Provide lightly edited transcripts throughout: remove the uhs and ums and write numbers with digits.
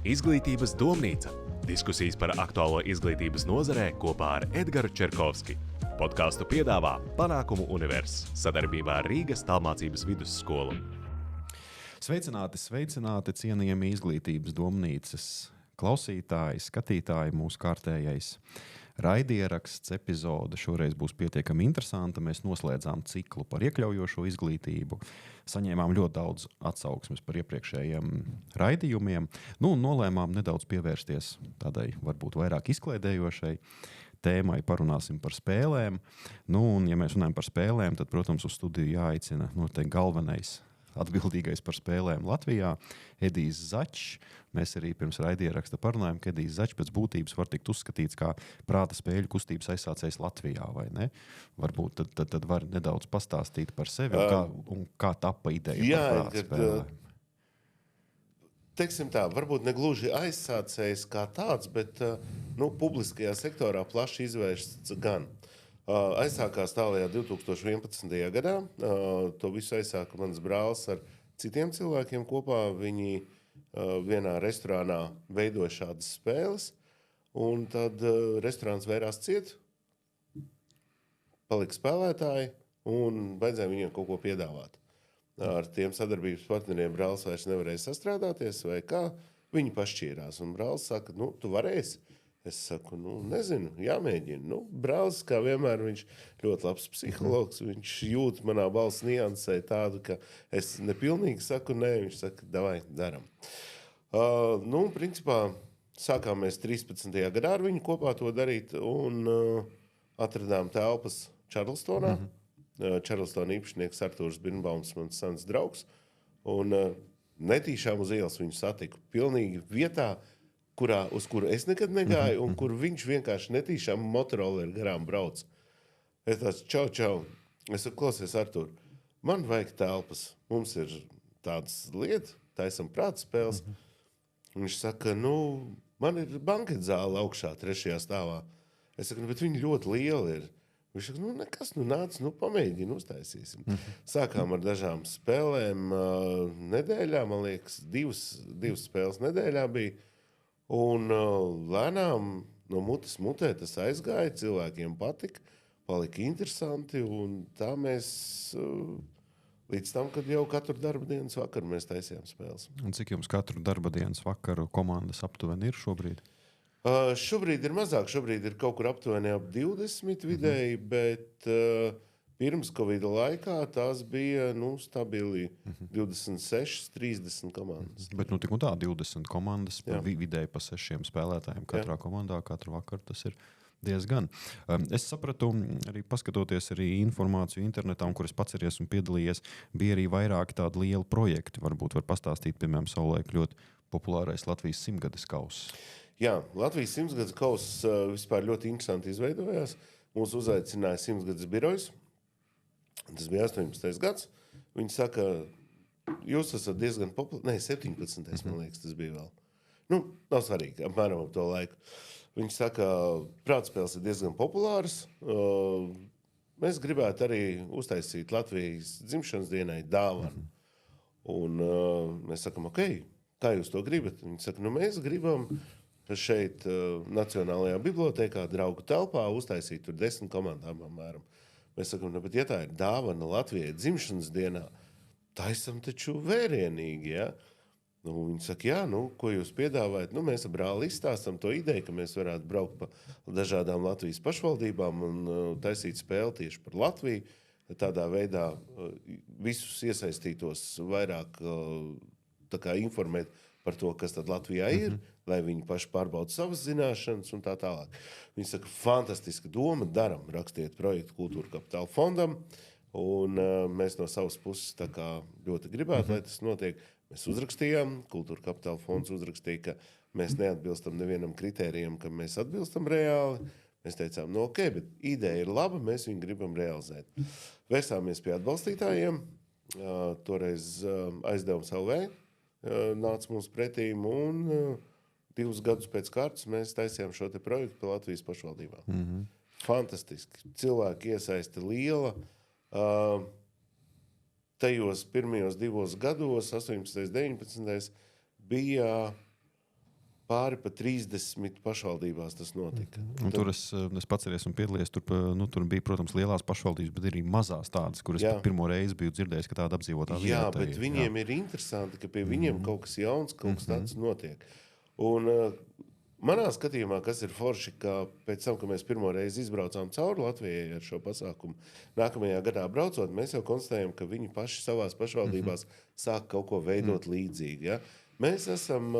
Izglītības domnīca. Diskusijas par aktuālo izglītības nozarē kopā ar Edgaru Čerkovski. Podkāstu piedāvā Panākumu Univers sadarbībā ar Rīgas tālmācības vidusskolu. Sveicināti, cienījami izglītības domnīcas klausītāji, skatītāji, mūsu kārtējais raidieraksts epizode šoreiz būs pietiekami interesanta. Mēs noslēdzām ciklu par iekļaujošo izglītību. Saņēmām ļoti daudz atsauksmes par iepriekšējiem raidījumiem. Un nolēmām nedaudz pievērsties tādai varbūt vairāk izklaidējošai tēmai. Parunāsim par spēlēm. Un, ja mēs runājam par spēlēm, tad, protams, uz studiju jāaicina noteikti galvenais atbildīgais par spēlēm Latvijā, Edijs Začs. Mēs arī pirms raidieraksta parunājām, ka Edijs Začs pēc būtības var tikt uzskatīts kā prāta spēļu kustības aizsācējs Latvijā, vai ne? Varbūt tad var nedaudz pastāstīt par sevi un kā tapa ideja par prāta spēlēm. Teiksim tā, varbūt ne gluži aizsācējs kā tāds, bet publiskajā sektorā plaši izvērsts gan. Aizsākās tālajā 2011. gadā. To visu aizsāka mans brālis ar citiem cilvēkiem kopā. Viņi vienā restorānā veidoja šādas spēles, un tad restorāns vērās ciet, palika spēlētāji, un vajadzēja viņiem kaut ko piedāvāt. Ar tiem sadarbības partneriem brālis vairs nevarēja sastrādāties, vai kā, viņi pašķīrās. Un brālis saka, tu varēsi. Es saku, nezinu, jāmēģina. Brālis, kā vienmēr, viņš ļoti labs psihologs, viņš jūt manā balss niansē tādu, ka es nepilnīgi saku nē, viņš saka, davai, daram. Principā, sākām mēs 13. gadā ar viņu kopā to darīt un atradām telpas Čarlstonā. Čarlstona īpašnieks Artūrs Birnbaums, mans sens draugs, un netīšām uz ielas viņu satiku pilnīgi vietā, uz kuru es nekad negāju, un kur viņš vienkārši netīšām Motorola garām brauc. Es tāds, čau. Es saku, klausies, Artur, man vajag telpas. Mums ir tādas lietas, taisam prāta spēles. Viņš saka, man ir banketzāle augšā, 3. stāvā. Es saku, bet viņi ļoti lieli ir. Viņš saka, nekas, nāc, pamēģini, uztaisīsim. Sākām ar dažām spēlēm nedēļā, man liekas, divas spēles nedēļā bija. Un lēnām no mutes mutē tas aizgāja, cilvēkiem patika, palika interesanti, un tā mēs līdz tam, kad jau katru darba dienas vakaru mēs taisījām spēles. Un cik jums katru darba dienas vakaru komandas aptuveni ir šobrīd? Šobrīd ir mazāk, šobrīd ir kaut kur aptuveni ap 20 vidēji, bet pirms Covid laikā tās bija stabili 26, 30 komandas. Bet tik un tā 20 komandas, vidēji pa 6 spēlētājiem katrā komandā, katru vakaru tas ir diezgan. Es sapratu, arī paskatoties arī informāciju internetā, un kur es pats arī esmu piedalījies, bija arī vairāki tādi lieli projekti. Varbūt var pastāstīt, piemēram, savulaik ļoti populārais Latvijas 100-gades kauss. Jā, Latvijas 100-gades kauss vispār ļoti interesanti izveidojās. Mūs uzaicināja 100-gades birojs. Tas bija 18. gads. Viņi saka, jūs esat diezgan populāri. 17. Man liekas, tas bija vēl. Nav svarīgi, apmēram ap to laiku. Viņi saka, prātspēles ir diezgan populāras. Mēs gribētu arī uztaisīt Latvijas dzimšanas dienai dāvanu. Un mēs sakam, ok, kā jūs to gribat? Viņi saka, mēs gribam šeit Nacionālajā bibliotēkā draugu telpā uztaisīt tur 10 komandām apmēram. Mēs sakām, bet ja tā ir dāvana Latvijai dzimšanas dienā, taisam taču vērienīgi, ja? Viņi saka, ko jūs piedāvājat? Mēs ar brāli izstāstam to ideju, ka mēs varētu braukt pa dažādām Latvijas pašvaldībām un taisīt spēli tieši par Latviju. Tādā veidā visus iesaistītos vairāk informēt par to, kas tad Latvijā ir, lai viņi paši pārbauda savas zināšanas un tā tālāk. Viņi saka, fantastiska doma, daram, rakstiet projektu Kultūra Kapitāla fondam, un mēs no savas puses tā kā ļoti gribētu, lai tas notiek. Mēs uzrakstījām, Kultūra Kapitāla fonds uzrakstīja, ka mēs neatbilstam nevienam kritērijam, ka mēs atbilstam reāli. Mēs teicām, ok, bet ideja ir laba, mēs viņu gribam realizēt. Vērsāmies pie atbalstītājiem, toreiz aizdevums LV nāca mums pretīm, un 2 gadus pēc kārtas mēs taisījām šo te projektu pie Latvijas pašvaldībām. Fantastiski. Cilvēki iesaista liela. Tajos pirmajos 2 gados, 18. 19. bija pāri pa 30 pašvaldībās tas notika. Un tur es pats arī esmu piedalījies. Tur bija, protams, lielās pašvaldības, bet arī mazās tādas, kuras pirmo reizi biju dzirdējis, ka tāda apdzīvotā vieta. Jā, bet viņiem ir interesanti, ka pie viņiem kaut kas jauns, kaut kas tāds notiek. Un manā skatījumā, kas ir forši, ka pēc tam, kad mēs pirmo reizi izbraucām cauri Latvijai ar šo pasākumu, nākamajā gadā braucot, mēs jau konstatējam, ka viņi paši savās pašvaldībās sāk kaut ko veidot līdzīgi. Ja? Mēs esam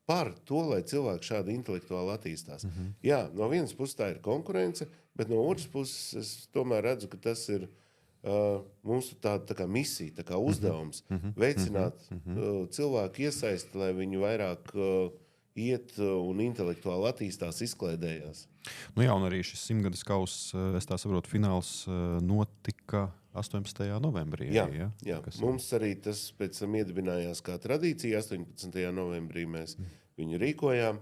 par to, lai cilvēki šādi intelektuāli attīstās. Jā, no vienas puses tā ir konkurence, bet no otras puses es tomēr redzu, ka tas ir mūsu tā kā misija, tā kā uzdevums veicināt cilvēku iesaisti, lai viņi vairāk iet un intelektuāli attīstās, izklaidējās. Nu jā, un arī šis 100-gades kauss, es tā saprotu, fināls notika 18. novembrī. Jā. Mums arī tas pēc tam iedibinājās kā tradīcija. 18. novembrī mēs viņu rīkojām.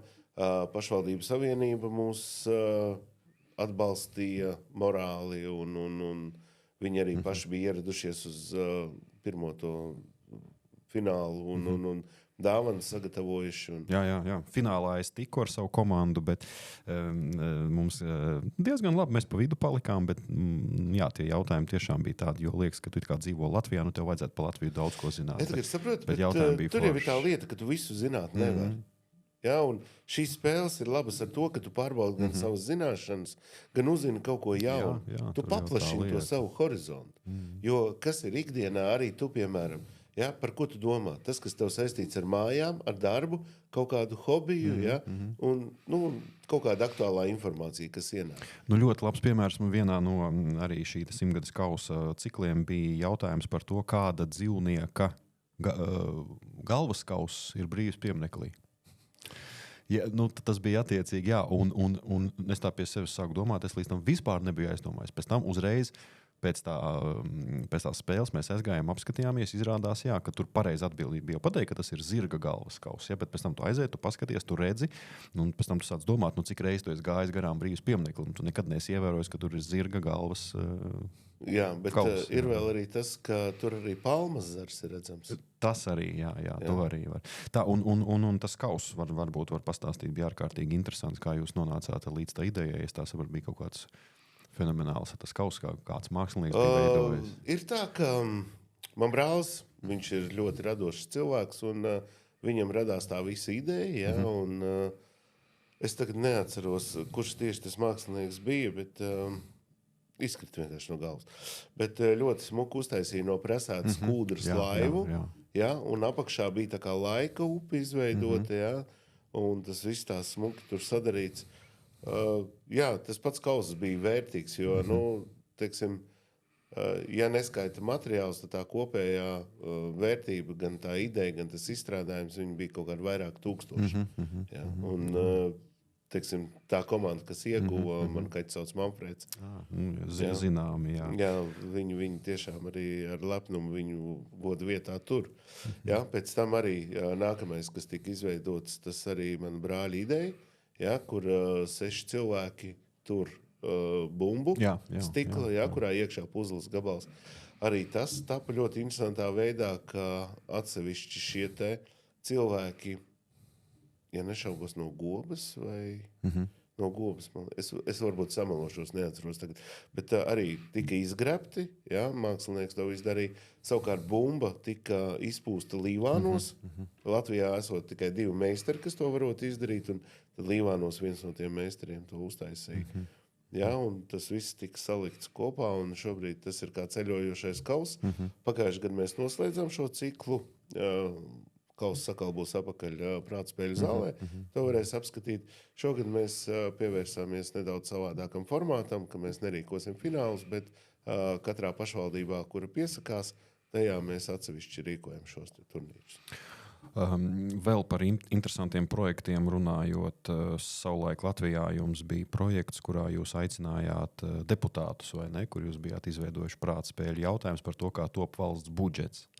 Pašvaldību savienība mūs atbalstīja morāli, un viņi arī paši bija ieradušies uz pirmo to finālu un dāvanas sagatavojuši. Jā. Finālā es tiku ar savu komandu, bet mums diezgan labi mēs pa vidu palikām, bet jā, tie jautājumi tiešām bija tādi, jo liekas, ka tu kā dzīvo Latvijā, nu tev vajadzētu pa Latviju daudz ko zināt. Es saprotu, bet tur jau ir tā lieta, ka tu visu zināt nevar. Ja, un šīs spēles ir labas ar to, ka tu pārbaudi gan savas zināšanas, gan uzzini kaut ko jaunu. Jā, tu paplašini to savu horizontu. Jo kas ir ikdienā arī tu, piemēram, ja, par ko tu domā? Tas, kas tev saistīts ar mājām, ar darbu, kaut kādu hobiju, un kaut kāda aktuālā informācija, kas ienāk. Nu, ļoti labs piemērs man vienā no arī šī 100-gades kausa cikliem bija jautājums par to, kāda dzīvnieka galvaskauss ir brīvs piemineklis. Ja, tas bija attiecīgi, jā, un es tā pie sevis sāku domāt, es līdz tam vispār nebiju aizdomājis. Pēc tam uzreiz pēc tās spēles mēs aizgājām, apskatījāmies, izrādās, jā, ka tur pareizi atbildība bija pateikt, ka tas ir zirga galvaskauss, ja, bet pēc tam tu aiziet, tu paskaties, tu redzi, un pēc tam tu sāc domāt, cik reiz tu esi gājis garām brīvs piemineklim, tu nekad neesi ievērojis, ka tur ir zirga galvas Jā, bet kauss, ir vēl arī tas, ka tur arī palmas zars ir redzams. Tas arī, jā. To arī var. Tā, un tas kauss varbūt var pastāstīt, bija ārkārtīgi interesants, kā jūs nonācāt līdz tā idejai, es tā saprotu, bija kaut kāds fenomenāls tas kauss, kāds mākslinieks bija veidojis. Ir tā, ka man brālis, viņš ir ļoti radošs cilvēks, un viņam radās tā visa ideja, un es tagad neatceros, kurš tieši tas mākslinieks bija, bet izkrit vienkārši no galvas. Bet ļoti smuku uztaisīja no presētas kūdras laivu, jā, un apakšā bija tā kā laika upe izveidota, jā, un tas viss tā smuki tur sadarīts. Jā, tas pats kauss bija vērtīgs, jo, teiksim, ja neskaita materiāls, tad tā kopējā vērtība, gan tā ideja, gan tas izstrādājums, viņi bija kaut kādi vairāk tūkstoši. Jā, un, teiksim, tā komanda, kas ieguva, man kaķis sauc Manfreds. Zināmi, jā. Jā, viņi tiešām arī ar lepnumu viņu godu vietā tur. Jā, pēc tam arī nākamais, kas tika izveidots, tas arī man brāļa ideja, jā, kur 6 cilvēki tur bumbu, stikla, jā, kurā iekšā puzles gabals. Arī tas tapa ļoti interesantā veidā, ka atsevišķi šie te cilvēki, ja nešaubos no Gobas vai no Gobas, es varbūt samelošos, neatceros tagad, bet arī tika izgrebti, jā, mākslinieks to izdarīja. Savukārt bumba tika izpūsta Līvānos. Latvijā esot tikai 2 meistari, kas to varot izdarīt, un tad Līvānos viens no tiem meistariem to uztaisīja. Jā, un tas viss tika salikts kopā, un šobrīd tas ir kā ceļojošais kauss. Pagājušajā gadā mēs noslēdzām šo ciklu. Kauss sakal būs apakaļ prātspēļu zālē. To varēs apskatīt. Šogad mēs pievērsāmies nedaudz savādākam formātam, ka mēs nerīkosim finālus, bet katrā pašvaldībā, kura piesakās, tajā mēs atsevišķi rīkojam šos turnīrus. Vēl par interesantiem projektiem runājot, savulaik Latvijā jums bija projekts, kurā jūs aicinājāt deputātus, vai ne, kur jūs bijāt izveidojuši prātspēļu jautājums par to, kā top valsts budžets.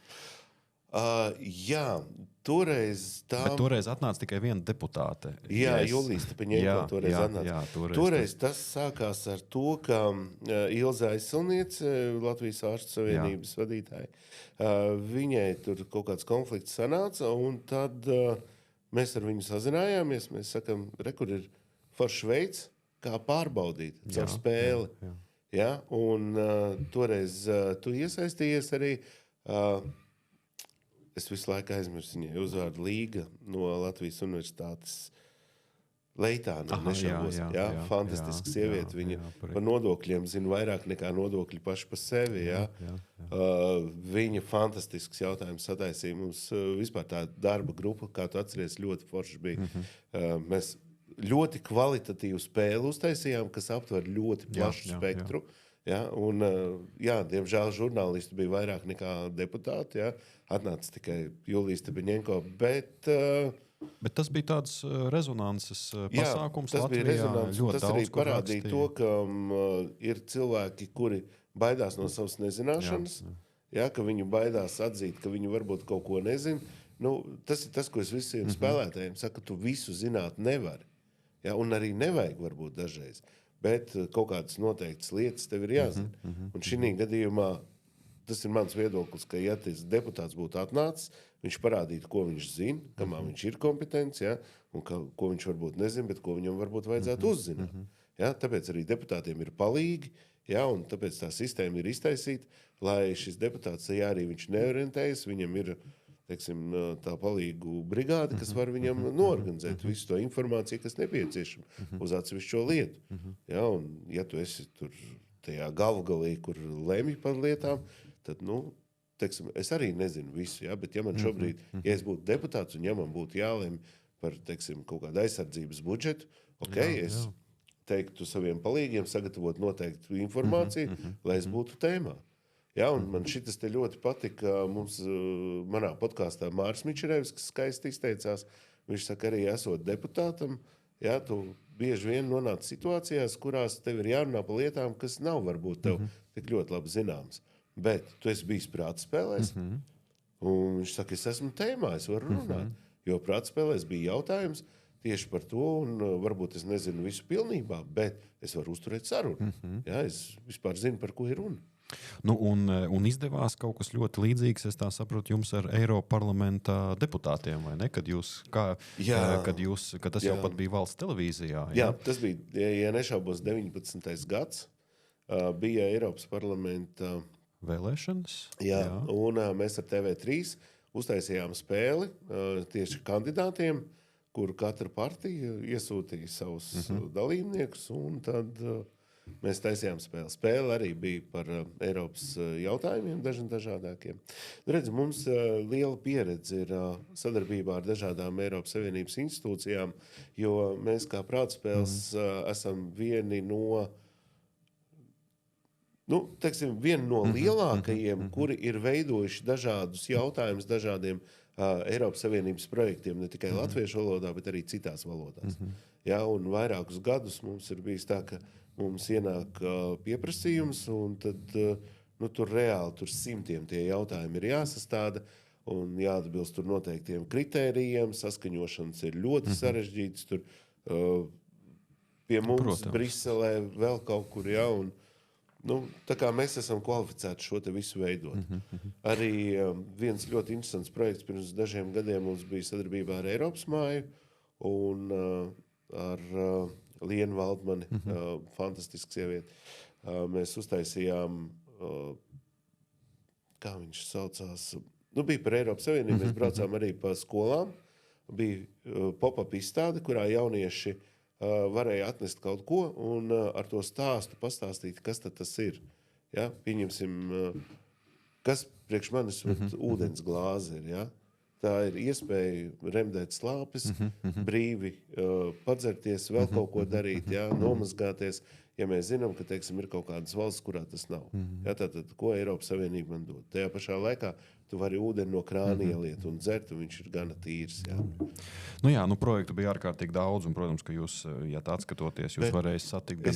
Jā, toreiz tā... Bet toreiz atnāca tikai viena deputāte. Jā, Julija Stepaņēnko toreiz atnāca. Toreiz tas sākās ar to, ka Ilze Aizsilniece, Latvijas ārstu savienības vadītāja, viņai tur kaut kāds konflikts sanāca, un tad mēs ar viņu sazinājāmies. Mēs sakām, kur ir foršs veids, kā pārbaudīt caur spēli. Ja? Un toreiz tu iesaistījies arī. Es visu laiku aizmirsu viņai uzvārdu Līga no Latvijas Universitātes. Leitāna, nešaubos. Fantastiska sieviete. Viņa par nodokļiem zina vairāk nekā nodokļi paši par sevi. Viņa fantastisks jautājums sataisīja. Mums vispār tā darba grupa, kā tu atceries, ļoti forši bija. Mēs ļoti kvalitatīvu spēli uztaisījām, kas aptver ļoti plašu spektru. Ja? Un, diemžēl žurnālisti bija vairāk nekā deputāti. Ja? Atnāca tikai Julijas Tebeņenko, bet tas bija tāds rezonanses pasākums. Tas bija rezonanses. Tas arī parādīja to, ka ir cilvēki, kuri baidās no savas nezināšanas, ka viņi baidās atzīt, ka viņi varbūt kaut ko nezina. Tas ir tas, ko es visiem spēlētājiem saku, ka tu visu zināt nevari. Ja? Un arī nevajag varbūt dažreiz. Bet kaut kādas noteiktas lietas tev ir jāzina. Un šī gadījumā tas ir mans viedoklis, ka, ja tas deputāts būtu atnācis, viņš parādītu, ko viņš zina, kamā viņš ir kompetents, un ko viņš varbūt nezina, bet ko viņam varbūt vajadzētu uzzināt. Ja? Tāpēc arī deputātiem ir palīgi, un tāpēc tā sistēma ir iztaisīta, lai šis deputāts, ja arī viņš neorientējas, viņam ir tā palīgu brigāde, kas var viņam noorganizēt visu to informāciju, kas nepieciešama uz atsevišķo lietu. Ja? Un, ja tu esi tur tajā galvgalī, kur lemj par lietām, tad, es arī nezinu visu, bet ja man šobrīd, ja es būtu deputāts un ja man būtu jālemj par, kaut kādu aizsardzības budžetu, es teiktu saviem palīgiem sagatavot noteiktu informāciju, lai es būtu tēmā. Ja, un man šitas te ļoti patika. Mums manā podkāstā Māris Mičerevs, kas skaisti izteicās, viņš saka, arī esot deputātam, tu bieži vien nonāc situācijās, kurās tev ir jārunā par lietām, kas nav varbūt tev tik ļoti labi zināmas. Bet tu esi bijis prātspēlēs, un viņš saka, es esmu tēmā, es varu runāt, jo prātspēlēs bija jautājums tieši par to, un varbūt es nezinu visu pilnībā, bet es varu uzturēt sarunu. Ja, es vispār zinu, par ko ir runa. Un izdevās kaut kas ļoti līdzīgs, es tā saprotu, jums ar Eiroparlamenta deputātiem, vai ne? Kad tas jau pat bija valsts televīzijā. Jā, tas bija, ja nešaubos, 19. gads, bija Eiropas parlamenta vēlēšanas. Jā. Un mēs ar TV3 uztaisījām spēli tieši kandidātiem, kuru katra partija iesūtīja savus dalībniekus, un tad mēs taisījām spēli. Spēle arī bija par Eiropas jautājumiem, dažādākiem. Redz, mums liela pieredze ir sadarbībā ar dažādām Eiropas Savienības institūcijām, jo mēs kā prātspēles esam vieni no lielākajiem, kuri ir veidojuši dažādus jautājumus dažādiem Eiropas Savienības projektiem, ne tikai latviešu valodā, bet arī citās valodās. Ja, un vairākus gadus mums ir bijis tā, ka mums ienāk pieprasījums, un tad tur reāli simtiem tie jautājumi ir jāsastāda un jāatbilst tur noteiktiem kritērijiem. Saskaņošanas ir ļoti sarežģītas. Tur pie mums, protams, Briselē, vēl kaut kur, un tā kā mēs esam kvalificēti šo te visu veidot. Arī viens ļoti interesants projekts pirms dažiem gadiem mums bija sadarbībā ar Eiropas māju un ar Lienu Valdmani, fantastisks sievieti. Mēs uztaisījām, kā viņš saucās, bija par Eiropas Savienību, mēs braucām arī pa skolām, bija pop-up izstāde, kurā jaunieši varēja atnest kaut ko un ar to stāstu pastāstīt, kas tad tas ir. Ja? Pieņemsim, kas priekš manis ūdens glāze ir, ja? Tā ir iespēja remdēt slāpes, brīvi padzerties, vēl kaut ko darīt, nomazgāties, ja mēs zinām, ka, ir kaut kādas valsts, kurā tas nav. Ja, tātad, ko Eiropas Savienība man dod? Tajā pašā laikā tu vari ūdeni no krāna ieliet un dzert, un viņš ir gana tīrs. Projektu bija ārkārtīgi daudz, un, protams, ka jūs, ja tā atskatoties, jūs varēsiet satikt.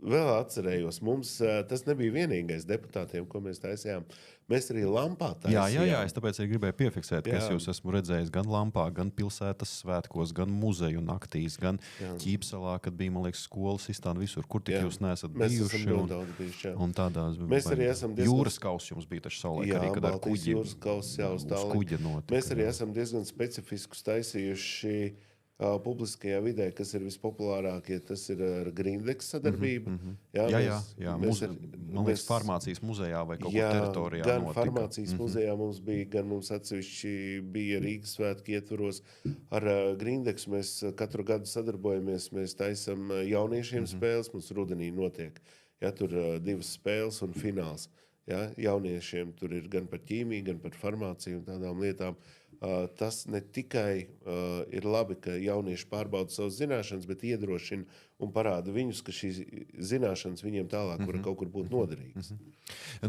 vēl atcerējos, mums tas nebija vienīgais deputātiem, ko mēs taisījām. Mēs arī Lampā taisījām. Jā, es tāpēc arī gribēju piefiksēt, ka es jūs esmu redzējis gan Lampā, gan pilsētas svētkos, gan muzeju naktīs, gan Ķīpsalā, kad bija, man liekas, skolas izstāde visur, kur tik jūs neesat bijuši. Un tādās mēs arī esam jūras kaus jums bija taču savulaik arī, kad ar kuģi, jūras kaus, uz kuģa notika. Mēs arī esam diezgan specifiskus taisījuši publiskajā vidē, kas ir vispopulārākie, tas ir ar Grindeks sadarbību. Man liekas, farmācijas muzejā vai kaut kur teritorijā gan notika. Farmācijas muzejā mums bija, gan mums atsevišķi bija Rīgas svētki ietvaros. Ar Grindeks mēs katru gadu sadarbojamies, mēs taisam jauniešiem spēles, mums rudenī notiek. Tur 2 spēles un fināls. Jauniešiem tur ir gan par ķīmiju, gan par farmāciju un tādām lietām. Tas ne tikai ir labi, ka jaunieši pārbauda savas zināšanas, bet iedrošina un parāda viņus, ka šīs zināšanas viņiem tālāk var kaut kur būt noderīgas.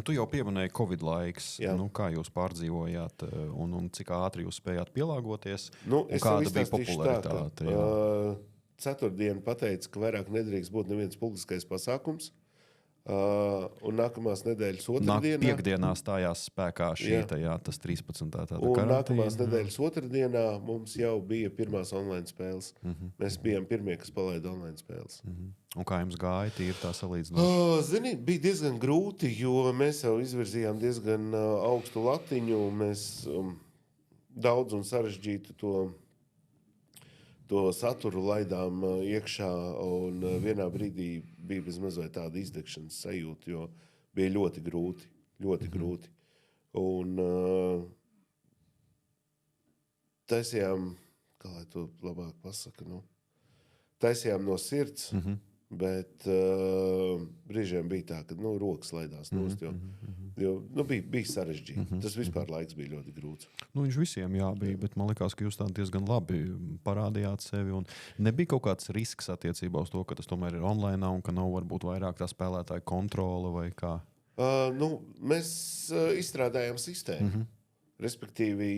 Tu jau pieminēji Covid laiks. Kā jūs pārdzīvojāt un cik ātri jūs spējāt pielāgoties? Kāda bija popularitāte? Ceturtdienu pateica, ka vairāk nedrīkst būt neviens publiskais pasākums. Un nākamās nedēļas otrdienā... Piekdienā stājās spēkā tas 13. tāda un karantīna. Nākamās nedēļas otrdienā mums jau bija pirmās online spēles. Mēs bijām pirmie, kas palaida online spēles. Un kā jums gāja tīri tā salīdzinot? Zini, bija diezgan grūti, jo mēs jau izvirzījām diezgan augstu latiņu. Mēs daudz un sarežģītu to saturu laidām iekšā, un vienā brīdī bija bezmazliet tāda izdegšanas sajūta, jo bija ļoti grūti. Un taisījām, kā lai to labāk pasaka, taisījām no sirds, bet brīžiem bija tā, ka rokas laidās nost, jo bija sarežģīti. Tas vispār laiks bija ļoti grūts. Viņš visiem bija, bet man likās, ka jūs tā diezgan labi parādījāt sevi. Un nebija kaut kāds risks attiecībā uz to, ka tas tomēr ir online un ka nav varbūt vairāk tā spēlētāja kontrole vai kā? Mēs izstrādājām sistēmu. Respektīvi,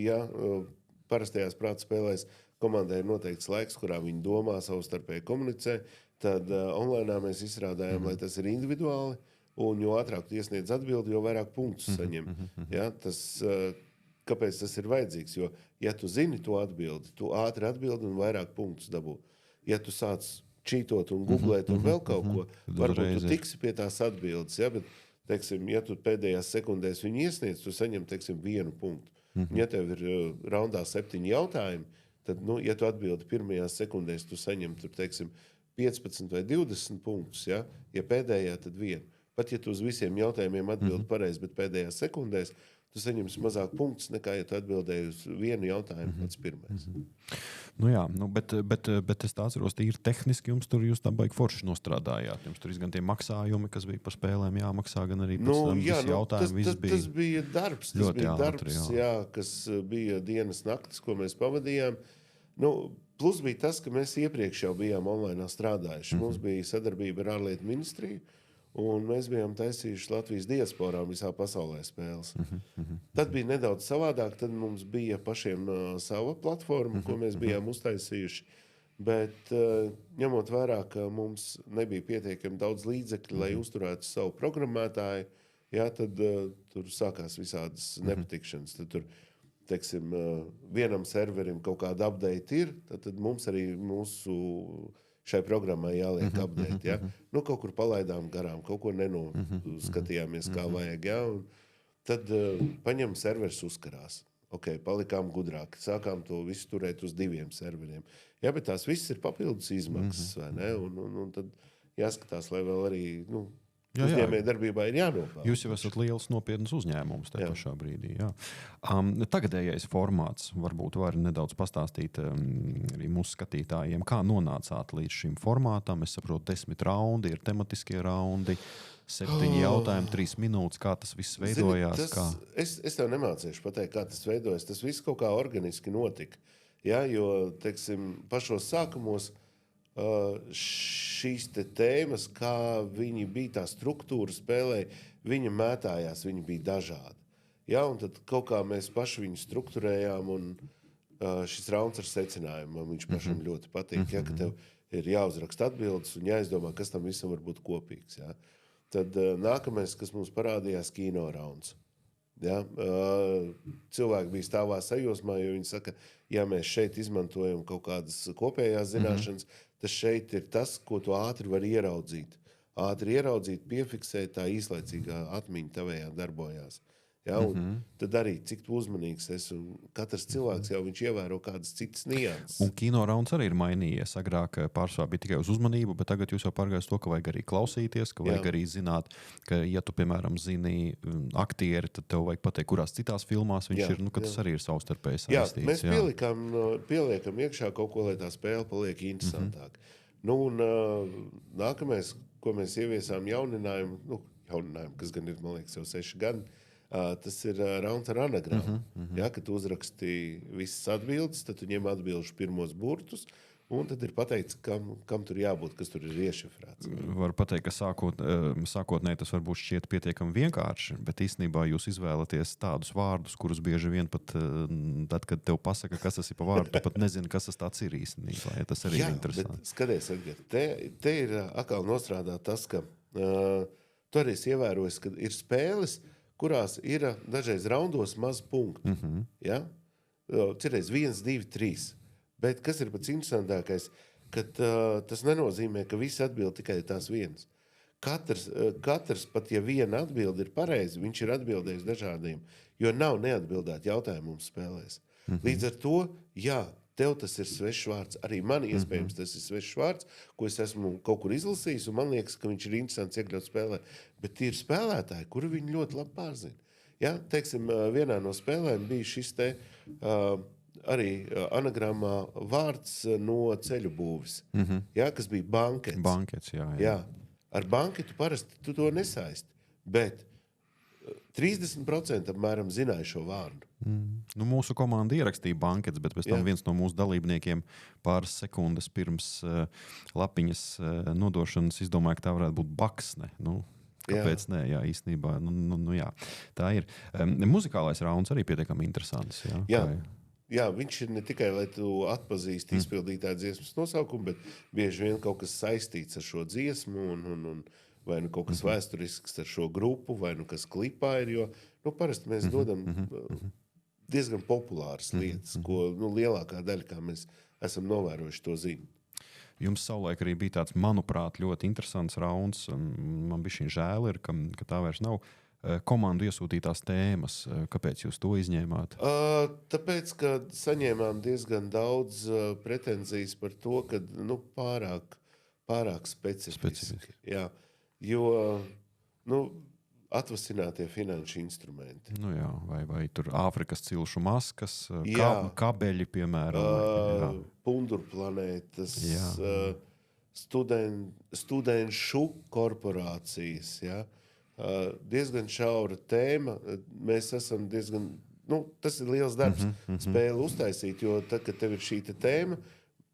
parastajās prāta spēlēs komandai ir noteikts laiks, kurā viņi domā, savstarpēji komunicē. Tad online mēs izstrādājām, lai tas ir individuāli. Un jo ātrāk tu iesniedz atbildi, jo vairāk punktus saņem. Kāpēc tas ir vajadzīgs? Jo, ja tu zini to atbildi, tu ātri atbildi un vairāk punktus dabū. Ja tu sāc čītot un googlēt un vēl kaut ko, varbūt tu tiksi pie tās atbildes. Bet, teiksim, ja tu pēdējās sekundēs viņu iesniedz, tu saņem, teiksim, 1 punktu. Ja tev ir raundā 7 jautājumi, tad, ja tu atbildi pirmajās sekundēs, tu saņem, tur, teiksim, 15 vai 20 punktus. Ja pēdējā, tad 1. Pat ja tu uz visiem jautājumiem atbildi pareizi, bet pēdējās sekundēs, tu saņemsi mazāk punktus nekā, ja tu atbildēji uz vienu jautājumu pats pirmais. Bet es tā atceros, tīri tehniski jūs tā baigi forši nostrādājāt. Jums tur gan tie maksājumi, kas bija par spēlēm jāmaksā, gan arī pēc tam visi jautājumi. Tas bija darbs, kas bija dienas naktis, ko mēs pavadījām. Plus bija tas, ka mēs iepriekš jau bijām online strādājuši. Mums bija sadarbība ar ārlietu ministriju. Un mēs bijām taisījuši Latvijas diasporām visā pasaulē spēles. Tad bija nedaudz savādāk, tad mums bija pašiem sava platforma, ko mēs bijām uztaisījuši. Bet ņemot vērā, ka mums nebija pietiekami daudz līdzekļu, lai uzturētu savu programmētāju, tad tur sākās visādas nepatikšanas. Tad tur, teiksim, vienam serverim kaut kāda update ir, tad mums arī mūsu šai programmai jāliek update. Kaut kur palaidām garām, kaut ko nenoskatījāmies, kā vajag. Un tad paņem serveris uzkarās. Palikām gudrāki. Sākām to visu turēt uz 2 serveriem. Bet tās viss ir papildus izmaksas, vai ne? Un tad jāskatās, lai vēl arī... Uzņēmēja darbībā ir jānopelna. Jūs jau esat liels nopietns uzņēmums tajā pašā brīdī. Tagadējais formāts varbūt var nedaudz pastāstīt arī mūsu skatītājiem, kā nonācāt līdz šim formātam. Es saprotu, 10 raundi, ir tematiskie raundi, 7 jautājumi, 3 minūtes. Kā tas viss veidojās? Es tev nemācīšu pateikt, kā tas veidojas. Tas viss kaut kā organiski notika. Jo, teiksim, pašos sākumos šīs tēmas, kā viņi bija tā struktūra spēlē, viņa mētājās, viņi bija dažādi. Un tad kaut kā mēs paši viņu strukturējām un šis rauns ar secinājumu. Man viņš pašam ļoti patīk, ja, ka tev ir jāuzraksta atbildes un jāizdomā, kas tam visam var būt kopīgs. Ja. Tad nākamais, kas mums parādījās, kino rauns. Ja, cilvēki bija stāvā sajūsmā, jo viņi saka, ja mēs šeit izmantojam kaut kādas kopējās zināšanas, tas šeit ir tas, ko tu ātri var ieraudzīt. Ātri ieraudzīt, piefiksēt, tā īslaicīgā atmiņa tavējā darbojās. Ja, un tad arī, cik tu uzmanīgs esi, un katrs cilvēks jau viņš ievēro kādas citas nianses. Un kino rauns arī ir mainījies. Agrāk pārsvarā bija tikai uz uzmanību, bet tagad jūs jau pārgājat to, ka vajag arī klausīties, ka vajag arī zināt, ka, ja tu, piemēram, zini aktieri, tad tev vajag pateikt, kurās citās filmās viņš ir, ka tas arī ir savstarpēji saistīts. Mēs pieliekam iekšā kaut ko, lai tā spēle paliek interesantāk. Nu, un nākamais, ko mēs ieviesām jauninājumu, kas gan ir, man liekas, jau 6 gadi, tas ir rauns ar anagrammu. Ja, kad tu uzraksti visas atbildes, tad tu ņem atbilžu pirmos burtus, un tad ir pateikts, kam tur jābūt, kas tur ir iešifrēts. Var pateikt, ka sākotnēji tas varbūt šķiet pietiekami vienkārši, bet īstenībā jūs izvēlaties tādus vārdus, kurus bieži vien pat tad, kad tev pasaka, kas tas ir pa vārdu, tu pat nezini, kas tas tāds ir īstenībā. Ja, tas arī ir interesanti. Bet skaties, Edgar, te ir atkal nostrādāt tas, ka tu arī esi ievērojis, ka ir spēles, kurās ir dažreiz raundos maz punktu. Ja? Cirreiz 1, 2, 3. Bet kas ir pats interesantākais, ka tas nenozīmē, ka visi atbild tikai tās vienas. Katrs, pat ja viena atbilde ir pareizi, viņš ir atbildējis dažādiem, jo nav neatbildēt jautājumu mums spēlēs. Līdz ar to, jā, tev tas ir svešs vārds. Arī man iespējams tas ir svešs vārds, ko es esmu kaut kur izlasījis, un man liekas, ka viņš ir interesants iekļaut spēlē. Bet ir spēlētāji, kuri viņu ļoti labi pārzina. Ja? Teiksim, vienā no spēlēm bija šis te arī anagrammā vārds no ceļu būvis, ja? Kas bija bankets. Bankets, jā. Ar banketu parasti tu to nesaisti, bet 30% apmēram zināja šo vārdu. Nu, mūsu komanda ierakstīja bankets, bet pēc tam viens no mūsu dalībniekiem pāris sekundes pirms lapiņas nodošanas izdomāja, ka tā varētu būt baksne. Nu, kāpēc nē? Jā, īstenībā. Jā, tā ir. Muzikālais rauns arī pietiekami interesants. Jā, viņš ir ne tikai, lai tu atpazīsti izpildītāju dziesmas nosaukumu, bet bieži vien kaut kas saistīts ar šo dziesmu un vai nu kaut kas vēsturisks ar šo grupu, vai nu kas klipā ir, jo parasti mēs dodam diezgan populāras lietas, ko lielākā daļa, kā mēs esam novērojuši, to zina. Jums savulaik arī bija tāds, manuprāt, ļoti interesants rauns. Man bija šī žēl, ka tā vairs nav. Komandu iesūtītās tēmas. Kāpēc jūs to izņēmāt? Tāpēc, ka saņēmām diezgan daudz pretenzijas par to, ka pārāk specifiski. Jā. Jo atvasinātie finanšu instrumenti. Nu jā, vai tur Āfrikas cilšu maskas, kabeļi, piemēram. Pundurplanētas, studenšu korporācijas. Ja? Diezgan šaura tēma. Mēs esam diezgan... tas ir liels darbs spēli uztaisīt, jo tad, kad tev ir šī tēma,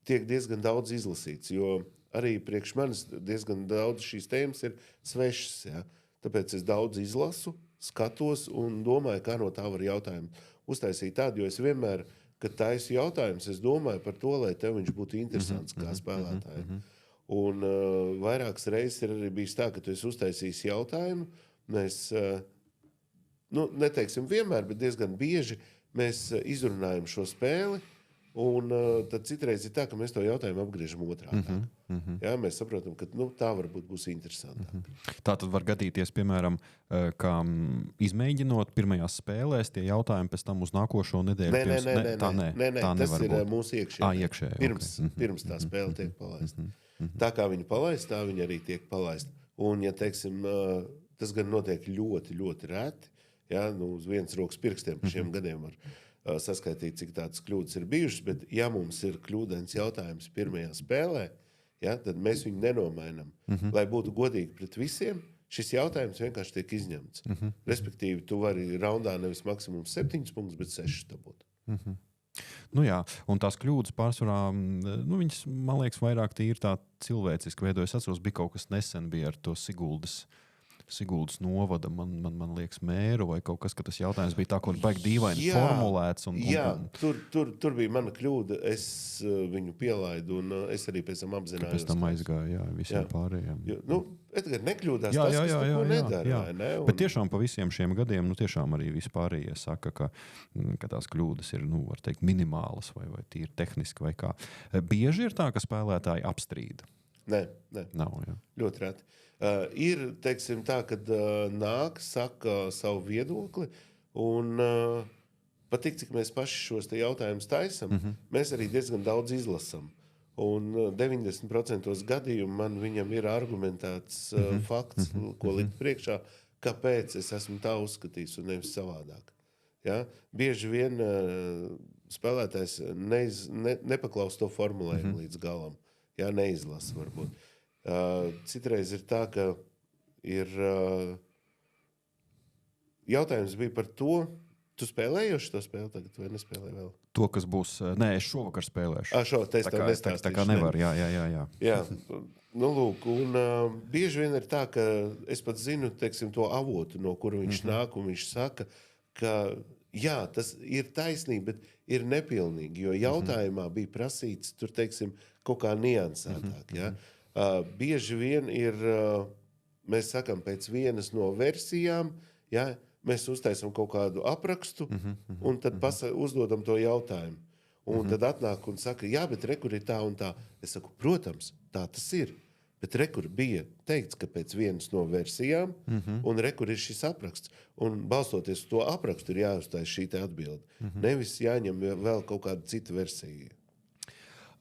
tiek diezgan daudz izlasīts, jo arī priekš manis diezgan daudz šīs tēmas ir svešas. Ja? Tāpēc es daudz izlasu, skatos un domāju, kā no tā var jautājumu uztaisīt tādu, jo es vienmēr, kad taisu jautājumus, es domāju par to, lai tev viņš būtu interesants kā spēlētājiem. Un vairākas reizes ir arī bijis tā, ka tu esi uztaisījis jautājumu. Mēs, neteiksim vienmēr, bet diezgan bieži mēs izrunājam šo spēli, un tad citreiz ir tā, ka mēs to jautājumu apgriežam otrādi. Jā, mēs saprotam, ka tā varbūt būs interesantāk. Tā tad var gadīties, piemēram, kā izmēģinot pirmajās spēlēs tie jautājumi pēc tam uz nākošo nedēļu. Nē, tas ir mūsu iekšējā. Pirms tā spēle tiek palaista. Tā kā viņa palaista, tā viņa arī tiek palaista. Un, ja teiksim, tas gan notiek ļoti, ļoti reti, uz vienas rokas pirkstiem par šiem gadiem var saskaitīt, cik tādas kļūdas ir bijušas, bet ja mums ir kļūdains jautājums pirmajā spēlē, tad mēs viņu nenomainam. Lai būtu godīgi pret visiem, šis jautājums vienkārši tiek izņemts. Respektīvi, tu vari raundā nevis maksimums 7 punktus, bet 6 dabūt. Nu jā, un tās kļūdas pārsvarā, viņas, man liekas, vairāk tīri tā cilvēciski veidojas. Es atceros, bija kaut kas nesen bija ar to Siguldas Siguldas novada, man liekas, mēru vai kaut kas, ka tas jautājums bija tā, kur baigi dīvaini formulēts. Tur bija mana kļūda. Es viņu pielaidu, un es arī pēc tam apzinājos. Pēc tam aizgāja, visiem pārējiem. Edgar, nekļūdās tas, kas neko nedara. Ne? Bet tiešām pa visiem šiem gadiem, tiešām arī vispārējie saka, ka tās kļūdas ir, var teikt, minimālas vai tīri tehniski vai kā. Bieži ir tā, ka spēlētāji apstrīd? Nē. Nav, jā. Ļoti reti. Ir, teiksim tā, kad nāk, saka savu viedokli, un pat tik, cik mēs paši šos te jautājumus taisam, mēs arī diezgan daudz izlasam. Un 90% gadījumu man viņam ir argumentēts fakts, ko likt priekšā, kāpēc es esmu tā uzskatījis un nevis savādāk. Ja? Bieži vien spēlētājs nepaklaus to formulējumu līdz galam. Ja? Neizlasa varbūt. Citreiz ir tā, ka ir jautājums bija par to, tu spēlējoši to spēli tagad vai nespēlēji vēl? To, kas būs, nē, es šovakar spēlēšu. Tā kā nevar, jā. Lūk, un bieži vien ir tā, ka es pat zinu, teiksim, to avotu, no kura viņš nāk, un viņš saka, ka jā, tas ir taisnība, bet ir nepilnīgi, jo jautājumā bija prasīts, tur, teiksim, kaut kā niansētāk, ja? Bieži vien ir, mēs sakam, pēc vienas no versijām, ja, mēs uztaisam kaut kādu aprakstu un tad uzdodam to jautājumu. Un tad atnāk un saka, jā, bet rekur ir tā un tā. Es saku, protams, tā tas ir. Bet rekur bija teikts, ka pēc vienas no versijām un rekur ir šis apraksts. Un balstoties uz to aprakstu ir jāuztais šī te atbilde. Nevis jāņem vēl kaut kāda cita versija.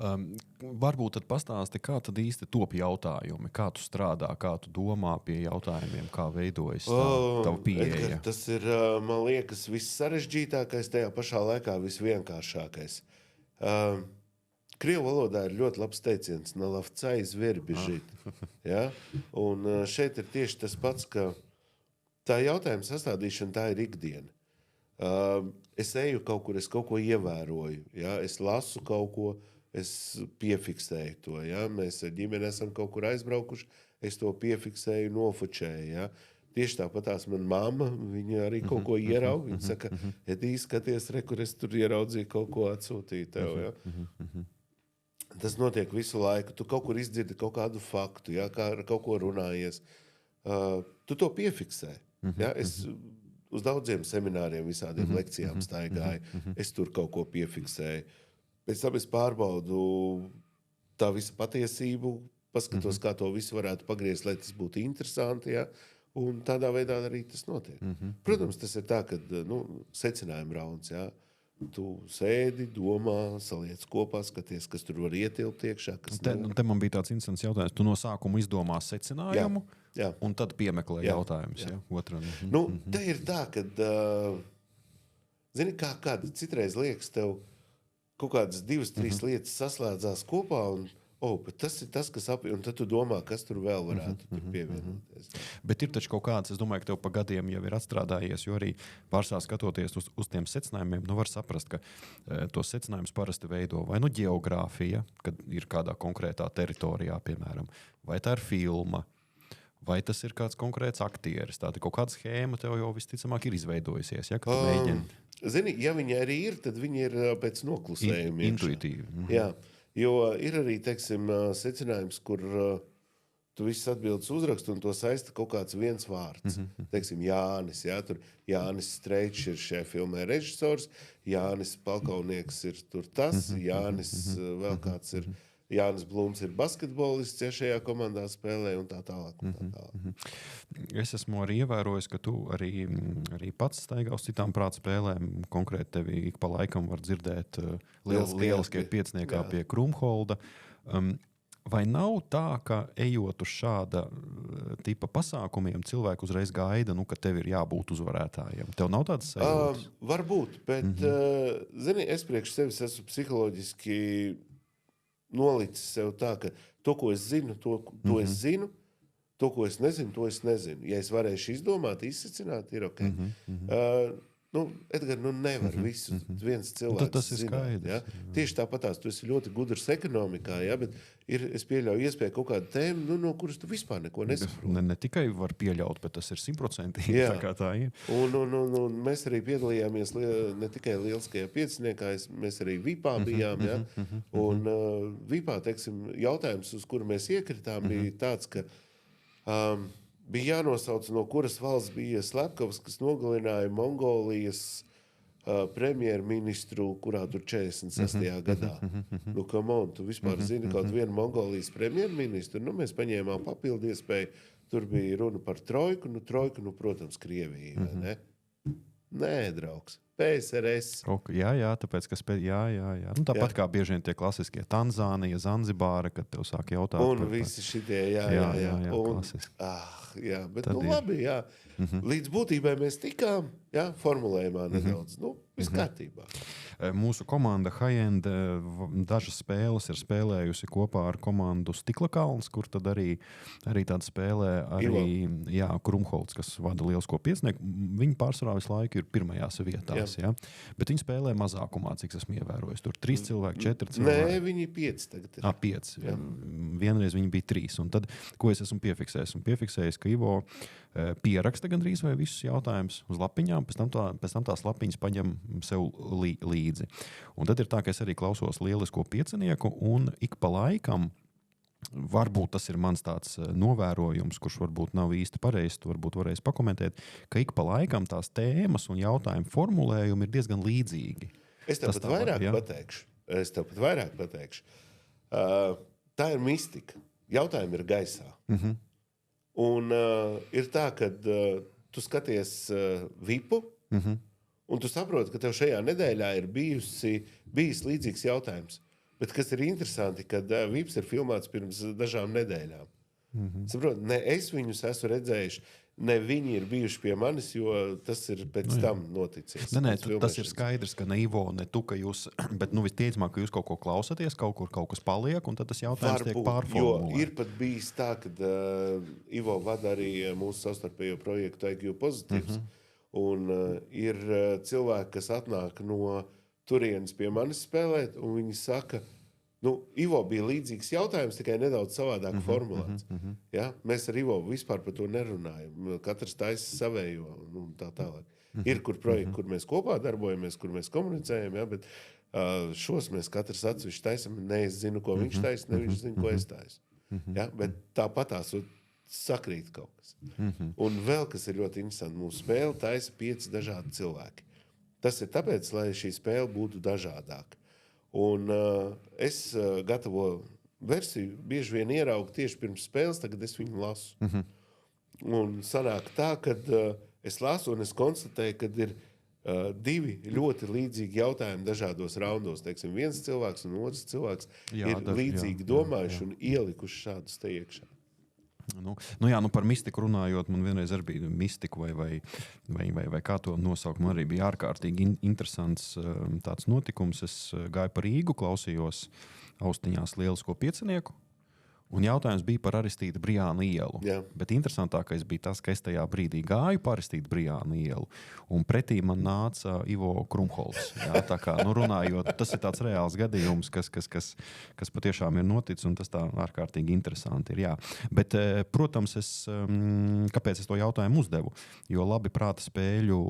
Varbūt tad pastāsti, kā tad īsti top jautājumi, kā tu strādā, kā tu domā pie jautājumiem, kā veidojas tava pieeja? Edgar, tas ir, man liekas, viss sarežģītākais, tajā pašā laikā visvienkāršākais. Krievu valodā ir ļoti labs teiciens, nalavcai zver bižīt. Ja? Un šeit ir tieši tas pats, ka tā jautājuma sastādīšana, tā ir ikdiena. Es eju kaut kur, es kaut ko ievēroju, ja? Es lasu kaut ko, es piefiksēju to, ja? Mēs ar ģimeni esam kaut kur aizbraukuši, es to piefiksēju, nofočēju, ja? Tieši tāpat tās man mamma, viņa arī kaut ko ierauga, viņa saka, Edī, skaties, rekur, es tur ieraudzīju kaut ko atsūtīju tev, ja? Tas notiek visu laiku, tu kaut kur izdzirdi kaut kādu faktu, ja? Kā ar kaut ko runājies, tu to piefiksē, ja? Es uz daudziem semināriem, visādiem lekcijām staigāju, es tur kaut ko piefiksēju. Pēc tam es pārbaudu tā visu patiesību, paskatos, kā to visu varētu pagriezt, lai tas būtu interesanti, ja? Un tādā veidā arī tas notiek. Protams, tas ir tā, ka secinājuma rauns, ja? Tu sēdi, domā, saliec kopā, skaties, kas tur var ietilpt iekšā. Te man bija tāds interesants jautājums. Tu no sākuma izdomā secinājumu, jā. Un tad piemeklē jautājumus. Ja? Te ir tā, ka, zini, kāda citreiz liekas tev, kaut kādas 2-3 lietas saslēdzās kopā, un bet tas ir tas, kas un tad tu domā, kas tur vēl varētu tur pievienoties. Bet ir taču kaut kāds, es domāju, ka tev pa gadiem jau ir atstrādājies, jo arī pārstāv skatoties uz tiem secinājumiem, var saprast, ka tos secinājumus parasti veido vai ģeogrāfija, kad ir kādā konkrētā teritorijā, piemēram, vai tā ir filma, vai tas ir kāds konkrēts aktieris. Tāda kaut kāda schēma tev jau visticamāk ir izveidojusies, ja, ka tu mēģini. Zini, ja viņi arī ir, tad viņi ir pēc noklusējuma. Intuitīvi. Jā, jo ir arī, teiksim, secinājums, kur tu viss atbildes uzrakstu un to saista kaut kāds viens vārds. Teiksim, Jānis, jā, tur Jānis Streičs ir šajā filmē režisors, Jānis Palkaunieks ir tur tas, Jānis vēl kāds ir, Jānis Blūms ir basketbolists, ja šajā komandā spēlē un tā tālāk. Es esmu arī ievērojis, ka tu arī pats staigā uz citām prāta spēlēm. Konkrēti tevi ik pa laikam var dzirdēt lieliskie pieciniekā pie Krumholda. Vai nav tā, ka ejot uz šāda tipa pasākumiem, cilvēki uzreiz gaida, ka tev ir jābūt uzvarētājiem? Tev nav tādas sajūtas? Varbūt, bet, zini, es priekš sevis esmu psiholoģiski nolicis sev tā, ka to, ko es zinu, to es zinu, to, ko es nezinu, to es nezinu. Ja es varēšu izdomāt, izsacināt, ir ok. Edgar, nevar visu viens cilvēks tas ir zināt. skaidrs. Ja? Tieši tāpatās, tu esi ļoti gudrs ekonomikā, ja? Bet es pieļauju iespēju kaut kādu tēmu, no kuras tu vispār neko nesaproti. Ne tikai var pieļaut, bet tas ir 100%. Tā kā tā ir. Un mēs arī piedalījāmies ne tikai Lieliskajā pieciniekā, mēs arī VIPā bijām. Ja? Un VIPā, teiksim, jautājums, uz kuru mēs iekritām, bija tāds, ka bija jānosauc, no kuras valsts bija Slepkavs, kas nogalināja Mongolijas premjerministru, kurā tur 46. gadā. Come on, tu vispār zini kaut vienu Mongolijas premjerministru? Mēs paņēmām papildu iespēju. Tur bija runa par trojku. Trojku, protams, Krievija. Ne? Nē, draugs. PSRS. Jā, tāpēc, ka tāpat kā bieži vien tie klasiskie Tanzānija, Zanzibāra, kad tev sāk jautāt. Un visi šitie, jā. Klasiski. Bet labi, jā. Līdz būtībai mēs tikām, formulējumā nedaudz. Viss kārtībā. Mūsu komanda High-End dažas spēles ir spēlējusi kopā ar komandu Stikla kalns, kur tad arī tāda spēlē Krumholts, kas vada Lielisko piecnieku. Viņi pārsvarā visu laiku ir pirmajās vietās. Ja? Bet viņi spēlē mazākumā, cik esmu ievērojis. Tur 3 cilvēki, 4 cilvēki. Nē, viņi 5 tagad ir. 5. Vienreiz viņi bija 3. Un tad, ko es esmu piefiksējis? Esmu piefiksējis, ka Ivo pieraksta gandrīz vai visus jautājumus uz lapiņām, pēc tam tās lapiņas paņem sev līdzi. Un tad ir tā, ka es arī klausos Lielisko piecinieku, un ik pa laikam, varbūt tas ir mans tāds novērojums, kurš varbūt nav īsti pareizs, tu varbūt varēsi pakomentēt, ka ik pa laikam tās tēmas un jautājumu formulējumi ir diezgan līdzīgi. Es tev pat vairāk pateikšu. Tā ir mistika. Jautājumi ir gaisā. Un ir tā, ka tu skaties VIPu, un tu saproti, ka tev šajā nedēļā ir bijis līdzīgs jautājums. Bet kas ir interesanti, kad VIPs ir filmēts pirms dažām nedēļām. Saproti, ne es viņus esmu redzējuši, ne viņi ir bijuši pie manis, jo tas ir pēc tam noticis. Tas ir skaidrs, ka ne Ivo, ne tu, ka jūs, bet visticamāk, ka jūs kaut ko klausaties, kaut kas paliek, un tad tas jautājums tiek pārformulēts. Jo ir pat bijis tā, ka Ivo vada arī mūsu savstarpējo projektu IQ Pozitīvs, un ir cilvēki, kas atnāk no turienes pie manis spēlēt, un viņi saka, Ivo bija līdzīgs jautājums, tikai nedaudz savādāk formulēts. Ja? Mēs ar Ivo vispār par to nerunājam. Katrs taisa savējo un tā tālāk. Ir kur projekti, kur mēs kopā darbojamies, kur mēs komunicējam, ja? Bet šos mēs katrs atsevišķi taisam. Ne es zinu, ko viņš taisa, ne viņš zina, ko es taisu. Ja? Bet tāpatās sakrīt kaut kas. Un vēl, kas ir ļoti interesanti, mūsu spēle taisa 5 dažādi cilvēki. Tas ir tāpēc, lai šī spēle būtu dažādāka. Un es gatavo versiju, bieži vien ieraugu tieši pirms spēles, tagad es viņu lasu. Un sanāk tā, ka es lasu un es konstatēju, ka ir 2 ļoti līdzīgi jautājumi dažādos raundos. Teiksim, viens cilvēks un otrs cilvēks ir līdzīgi domājuši un ielikuši šādus te iekšā. Par mistiku runājot, man vienreiz arī bija mistiku vai kā to nosaukt. Man arī bija ārkārtīgi interesants tāds notikums. Es gāju pa Rīgu, klausījos austiņās Lielisko piecinieku. Un jautājums bija par Aristīda Brijāna ielu. Jā. Bet interesantākais bija tas, ka es tajā brīdī gāju pa Aristīda Brijāna ielu. Un pretī man nāca Ivo Krumholts. Jā, tā kā, runājot, tas ir tāds reāls gadījums, kas patiešām ir noticis, un tas tā ārkārtīgi interesanti ir. Jā. Bet, protams, kāpēc es to jautājumu uzdevu? Jo labi prāta spēļu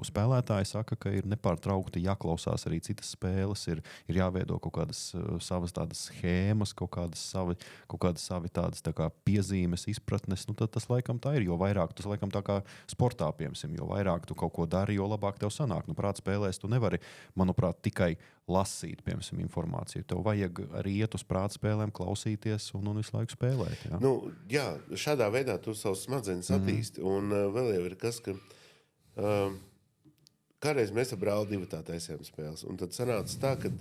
spēlētāji saka, ka ir nepārtraukti jāklausās arī citas spēles, ir jāveido kaut kādas savas tādas schēmas, kaut kādas savi tādas tā kā piezīmes, izpratnes, tad tas laikam tā ir. Jo vairāk, tas laikam tā kā sportā, piemēram, jo vairāk tu kaut ko dari, jo labāk tev sanāk. Prāt spēlēs tu nevari, manuprāt, tikai lasīt, piemēram, informāciju. Tev vajag arī iet uz prāt spēlēm, klausīties un visu laiku spēlēt. Jā, šādā veidā tu savus smadzenes attīsti. Un vēl jau ir kas, ka kādreiz mēs ar brāli divi tā taisījām spēles. Un tad sanāca tā, ka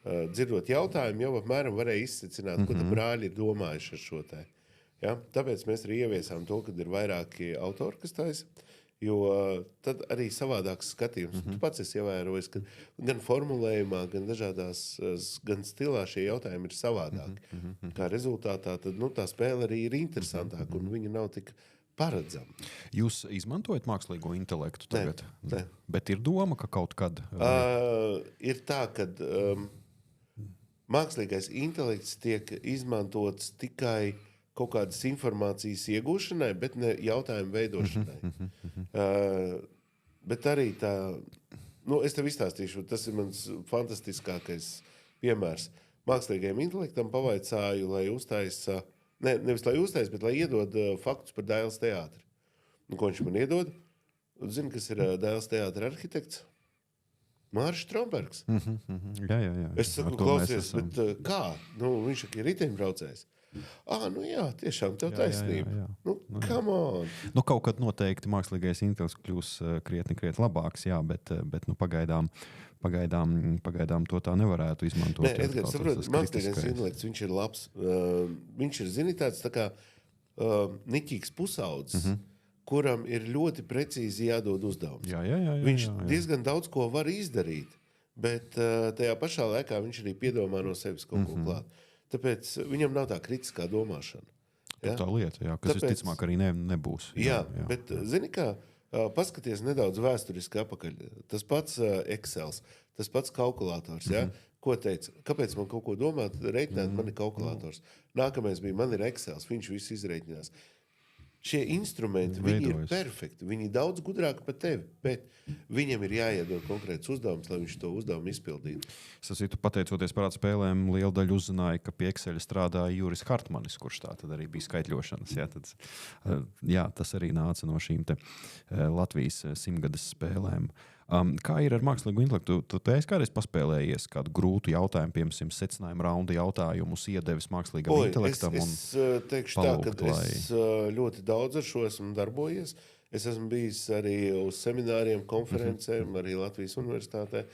dzirdot jautājumu, jau apmēram varēja izsecināt, ko brāļi ir domājuši ar šo te. Ja? Tāpēc mēs arī ieviesām to, ka ir vairāki autori, kas taisa, jo tad arī savādāks skatījums. Tu pats esi ievērojis, ka gan formulējumā, gan dažādās, gan stilā šie jautājumi ir savādāki. Kā rezultātā tad, tā spēle arī ir interesantāka un viņa nav tik paredzami. Jūs izmantojat mākslīgo intelektu tagad? Nē. Bet ir doma, ka kaut kad... Ir tā, ka mākslīgais intelekts tiek izmantots tikai kaut kādas informācijas iegūšanai, bet ne jautājumu veidošanai. Bet arī tā, es tev izstāstīšu, tas ir mans fantastiskākais piemērs. Mākslīgajam intelektam pavaicāju, lai uztaisa, nevis lai uztaisa, bet lai iedod faktus par Dailes teātri. Ko viņš man iedod? Zini, kas ir Dailes teātra arhitekts? Māris Strombergs. Jā. Es saku, klausies, bet kā? Viņš ir riteņbraucējs. Jā, tiešām tev taisnība. Jā. Come on. Kaut kad noteikti mākslīgais intelekts kļūs krietni labāks, jā, bet pagaidām to tā nevarētu izmantot. Nē, Edgars, saprot, mākslīgais intelekts, viņš ir labs. Viņš ir, zini, tāds tā kā niķīgs pusaudzis, kuram ir ļoti precīzi jādod uzdevums. Jā. Viņš diezgan daudz ko var izdarīt, bet tajā pašā laikā viņš arī piedomā no sevis kaut ko klāt. Tāpēc viņam nav tā kritiskā domāšana. Ja? Tā lieta, jā, kas visticamāk arī nebūs. Jā, bet zini kā, paskaties nedaudz vēsturiski apakaļ. Tas pats Excels, tas pats kalkulators. Ja? Ko teica? Kāpēc man kaut ko domāt, reiķināt, man ir kalkulators. Nākamais bija, man ir Excels, viņš visu izreiķinās. Šie instrumenti, viņi ir perfekti, viņi ir daudz gudrāki par tevi, bet viņam ir jāiedod konkrēts uzdevums, lai viņš to uzdevumu izpildītu. Es pateicoties parādu spēlēm, liela daļa uzzināja, ka pie Excel strādāja Juris Hartmanis, kurš tā tad arī bija skaitļošanas. Jā, tas arī nāca no šīm te Latvijas 100-gades spēlēm. Kā ir ar mākslīgo intelektu? Tu esi kādreiz paspēlējies kādu grūtu jautājumu, piemēram, secinājumu raunda jautājumus, iedevis mākslīgam intelektam? Es teikšu tā, ka es ļoti daudz ar šo esmu darbojies. Es esmu bijis arī uz semināriem, konferencēm, arī Latvijas universitātē.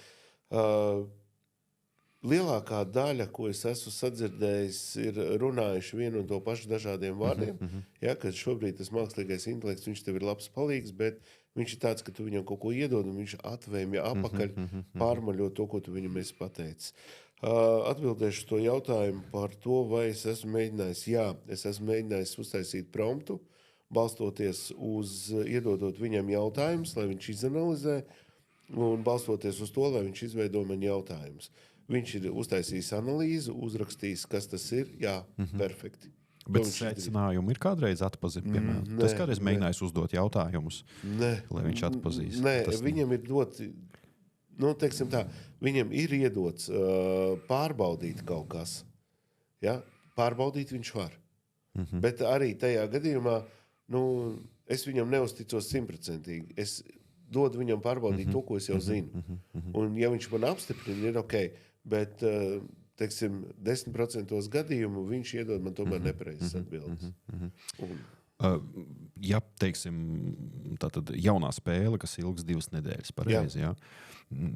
Lielākā daļa, ko es esmu sadzirdējis, ir runājuši vienu un to pašu dažādiem vārdiem. Ja, kad šobrīd tas mākslīgais intelekts, viņš tev ir labs palīgs, bet viņš ir tāds, ka tu viņam kaut ko iedod, un viņš atvēmja apakaļ, pārmaļo to, ko tu viņam esi pateicis. Atbildēšu to jautājumu par to, vai es esmu mēģinājis. Jā, es esmu mēģinājis uztaisīt promptu, balstoties uz, iedodot viņam jautājumus, lai viņš izanalizē, un balstoties uz to, lai viņš izveido man jautājumus. Viņš ir uztaisījis analīzi, uzrakstījis, kas tas ir. Jā, perfekti. Bet secinājumu ir kādreiz atpazīt, piemēram. Tas kādreiz mēģinājis uzdot jautājumus, lai viņš atpazīst. Nē, viņam ir doti, teiksim tā, viņam ir iedots pārbaudīt kaut kas. Ja? Pārbaudīt viņš var. Bet arī tajā gadījumā, es viņam neuzticos 100%. Es dodu viņam pārbaudīt to, ko es jau zinu. Un ja viņš man apstiprina, ir ok. Bet, teiksim, 10% gadījumu viņš iedod man tomēr nepareizas atbildes. Ja, teiksim, tātad jaunā spēle, kas ilgs 2 nedēļas pareizi, jā.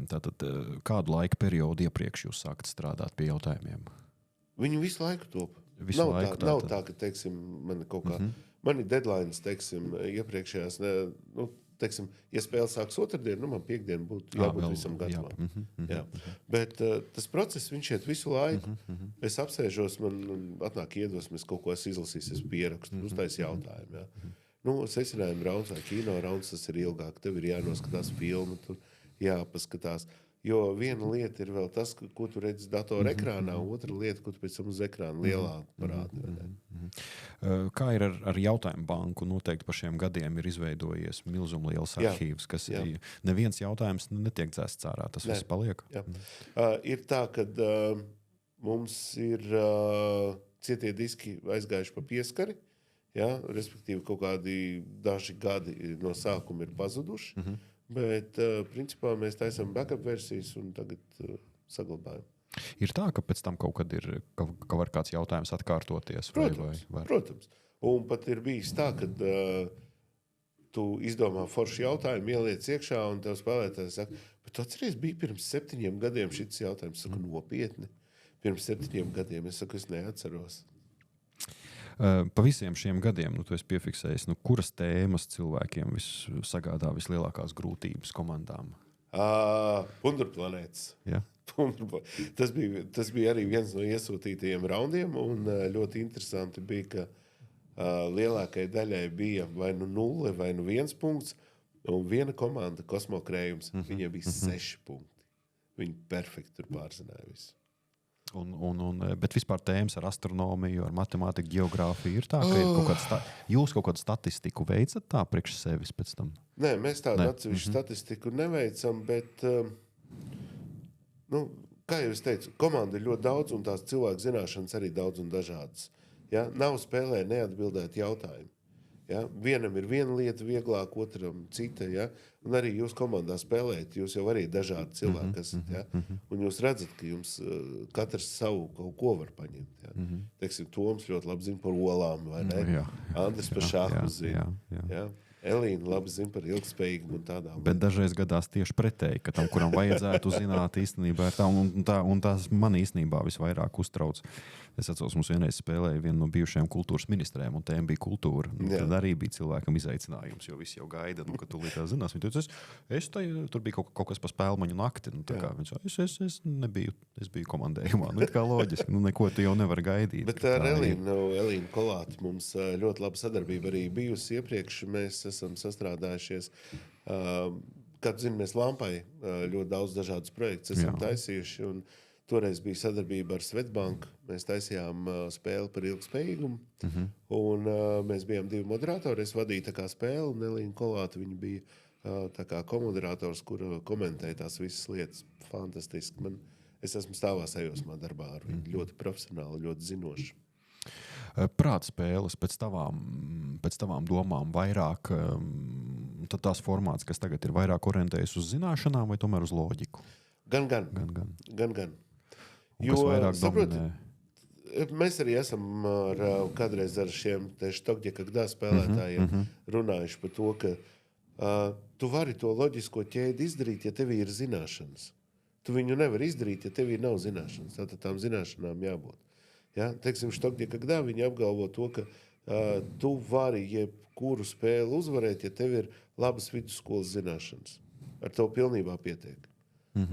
Tātad kādu laika periodu iepriekš jūs sākat strādāt pie jautājumiem? Viņu visu laiku top. Nav tā, ka, teiksim, man kaut kā, man ir deadlines, teiksim, iepriekšējās, teiksim, ja spēle sāks otrdien, man piekdien būtu jābūt visam gadam. Jā. Bet tas process, viņš iet visu laiku. Es apsēžos, man atnāk iedvesmas, kaut ko es izlasīju, es pierakstu, uztais jautājumu. Jā. Secinājumi rauns vai kino rauns, tas ir ilgāk. Tev ir jānoskatās filmu, tur jāpaskatās. Jo viena lieta ir vēl tas, ko tu redzi datora ekrānā, otra lieta, ko tu pēc tam uz ekrāna lielā parādi. Kā ir ar jautājumu banku? Noteikti par šiem gadiem ir izveidojies milzumliels arhīvs, kas neviens jautājums netiek dzēsts ārā. Tas viss paliek? Jā. Ir tā, ka mums ir cietie diski aizgājuši pa pieskari, respektīvi kaut kādi daži gadi no sākuma ir pazuduši. Bet, principā, mēs taisām backup versijas un tagad saglabājam. Ir tā, ka pēc tam kaut kad ir, ka var kāds jautājums atkārtoties? Protams. Un pat ir bijis tā, ka tu izdomā foršu jautājumu, ieliec iekšā un tev spēlētājs saka, bet tu atceries, bija pirms 7 gadiem šis jautājums. Saku, nopietni. Pirms 7 gadiem. Es saku, es neatceros. Pa visiem šiem gadiem, tu esi piefiksējis, kuras tēmas cilvēkiem sagādā vislielākās grūtības komandām? Pundurplanētas. Ja? Tas bija arī viens no iesūtītajiem raundiem, un ļoti interesanti bija, ka lielākajai daļai bija vai nu 0, vai nu 1 punkts, un viena komanda, Kosmokrējums, viņai bija 6 punkti. Viņi perfekti tur pārzināja visu. Bet vispār tēmas ar astronomiju, ar matemātiku, geogrāfiju ir tā, ka ir jūs kaut kādu statistiku veicat tā priekš sevis pēc tam? Nē, mēs tādu atsevišķu statistiku neveicam, bet, kā jau es teicu, komanda ir ļoti daudz, un tās cilvēku zināšanas arī daudz un dažādas. Ja? Nav spēlē neatbildēt jautājumu. Ja? Vienam ir viena lieta vieglāk, otram cita. Ja? Un arī jūs komandā spēlējat, jūs jau arī dažādi cilvēki esat. Ja? Un jūs redzat, ka jums katrs savu kaut ko var paņemt. Ja? Teiksim, Toms ļoti labi zina par olām, vai ne? Jā. Andris par šāhu zina. Jā. Ja? Elīna labi zina par ilgspējīgumu un tādām. Bet dažreiz gadās tieši pretēji, ka tam, kuram vajadzētu zināt, īstenībā ir tā, un tās man īstenībā visvairāk uztrauc. Es atceros, mums vienreiz spēlēja vienu no bijušajiem kultūras ministriem, un tēma bija kultūra. Tad arī bija cilvēkam izaicinājums, jo visi jau gaida, ka tu līdz zinās. Viņi teica, tur bija kaut kas pa spēlmaņu nakti. Es nebiju, es biju komandējumā. Kā loģiski, neko tu jau nevar gaidīt. Bet ar Elīnu Kolāti mums ļoti laba sadarbība arī bijusi iepriekš. Mēs esam sastrādājušies. Kad zinu, mēs Lampai ļoti daudz dažādus projektus esam taisījuši. Un toreiz bija sadarbība ar Svetbanku. Mēs taisījām spēli par ilgspējīgumu. Un mēs bijām 2 moderatori. Es vadīju tā kā spēli, un Elīna Kolāta viņa bija tā kā komoderators, kur komentēja tās visas lietas. Fantastiski. Es esmu stāvā sajūsmā darbā ar viņu. Ļoti profesionāli, ļoti zinoši. Prātspēles pēc tavām domām vairāk, tad tās formāts, kas tagad ir vairāk orientējas uz zināšanām vai tomēr uz loģiku? Gan. Un kas vairāk dominē? Mēs arī esam kādreiz ar šiem štokģa kagdā spēlētājiem runājuši par to, ka tu vari to loģisko ķēdi izdarīt, ja tev ir zināšanas. Tu viņu nevar izdarīt, ja tev nav zināšanas. Tātad tām zināšanām jābūt. Ja? Teiksim, štokģa kagdā viņi apgalvo to, ka tu vari jebkuru spēli uzvarēt, ja tev ir labas vidusskolas zināšanas. Ar to pilnībā pietiek.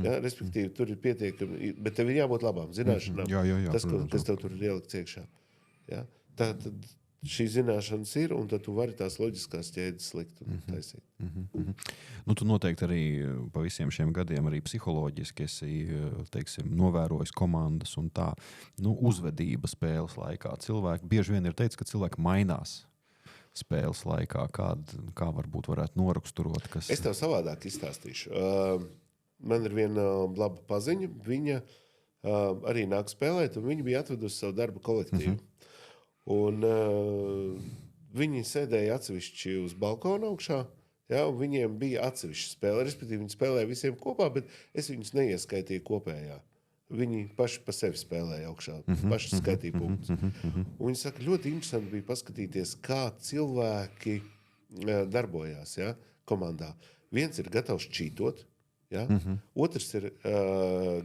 Ja, respektīvi, tur ir pietiekami, bet tev ir jābūt labām zināšanām. Jā, tas, kas tev tur ir ielikts iekšā. Ja? Tad šī zināšanas ir, un tad tu vari tās loģiskās ķēdes slikt un taisīt. Tu noteikti arī pa visiem šiem gadiem arī psiholoģiski esi, teiksim, novērojis komandas un tā, uzvedība spēles laikā. Cilvēki bieži vien ir teicis, ka cilvēki mainās spēles laikā. Kā varbūt varētu noraksturot? Es tev savādāk izstāstīšu. Man ir viena laba paziņa. Viņa arī nāk spēlēt, un viņa bija atvedusi savu darba kolektīvu. Un viņi sēdēja atsevišķi uz balkona augšā, ja, un viņiem bija atsevišķa spēle. Respektīvi, viņi spēlēja visiem kopā, bet es viņus neieskaitīju kopējā. Viņi paši pa sevi spēlēja augšā, paši skaitīja punktus. Un viņi saka, ļoti interesanti bija paskatīties, kā cilvēki darbojās, ja, komandā. Viens ir gatavs čītot, ja? Otrs ir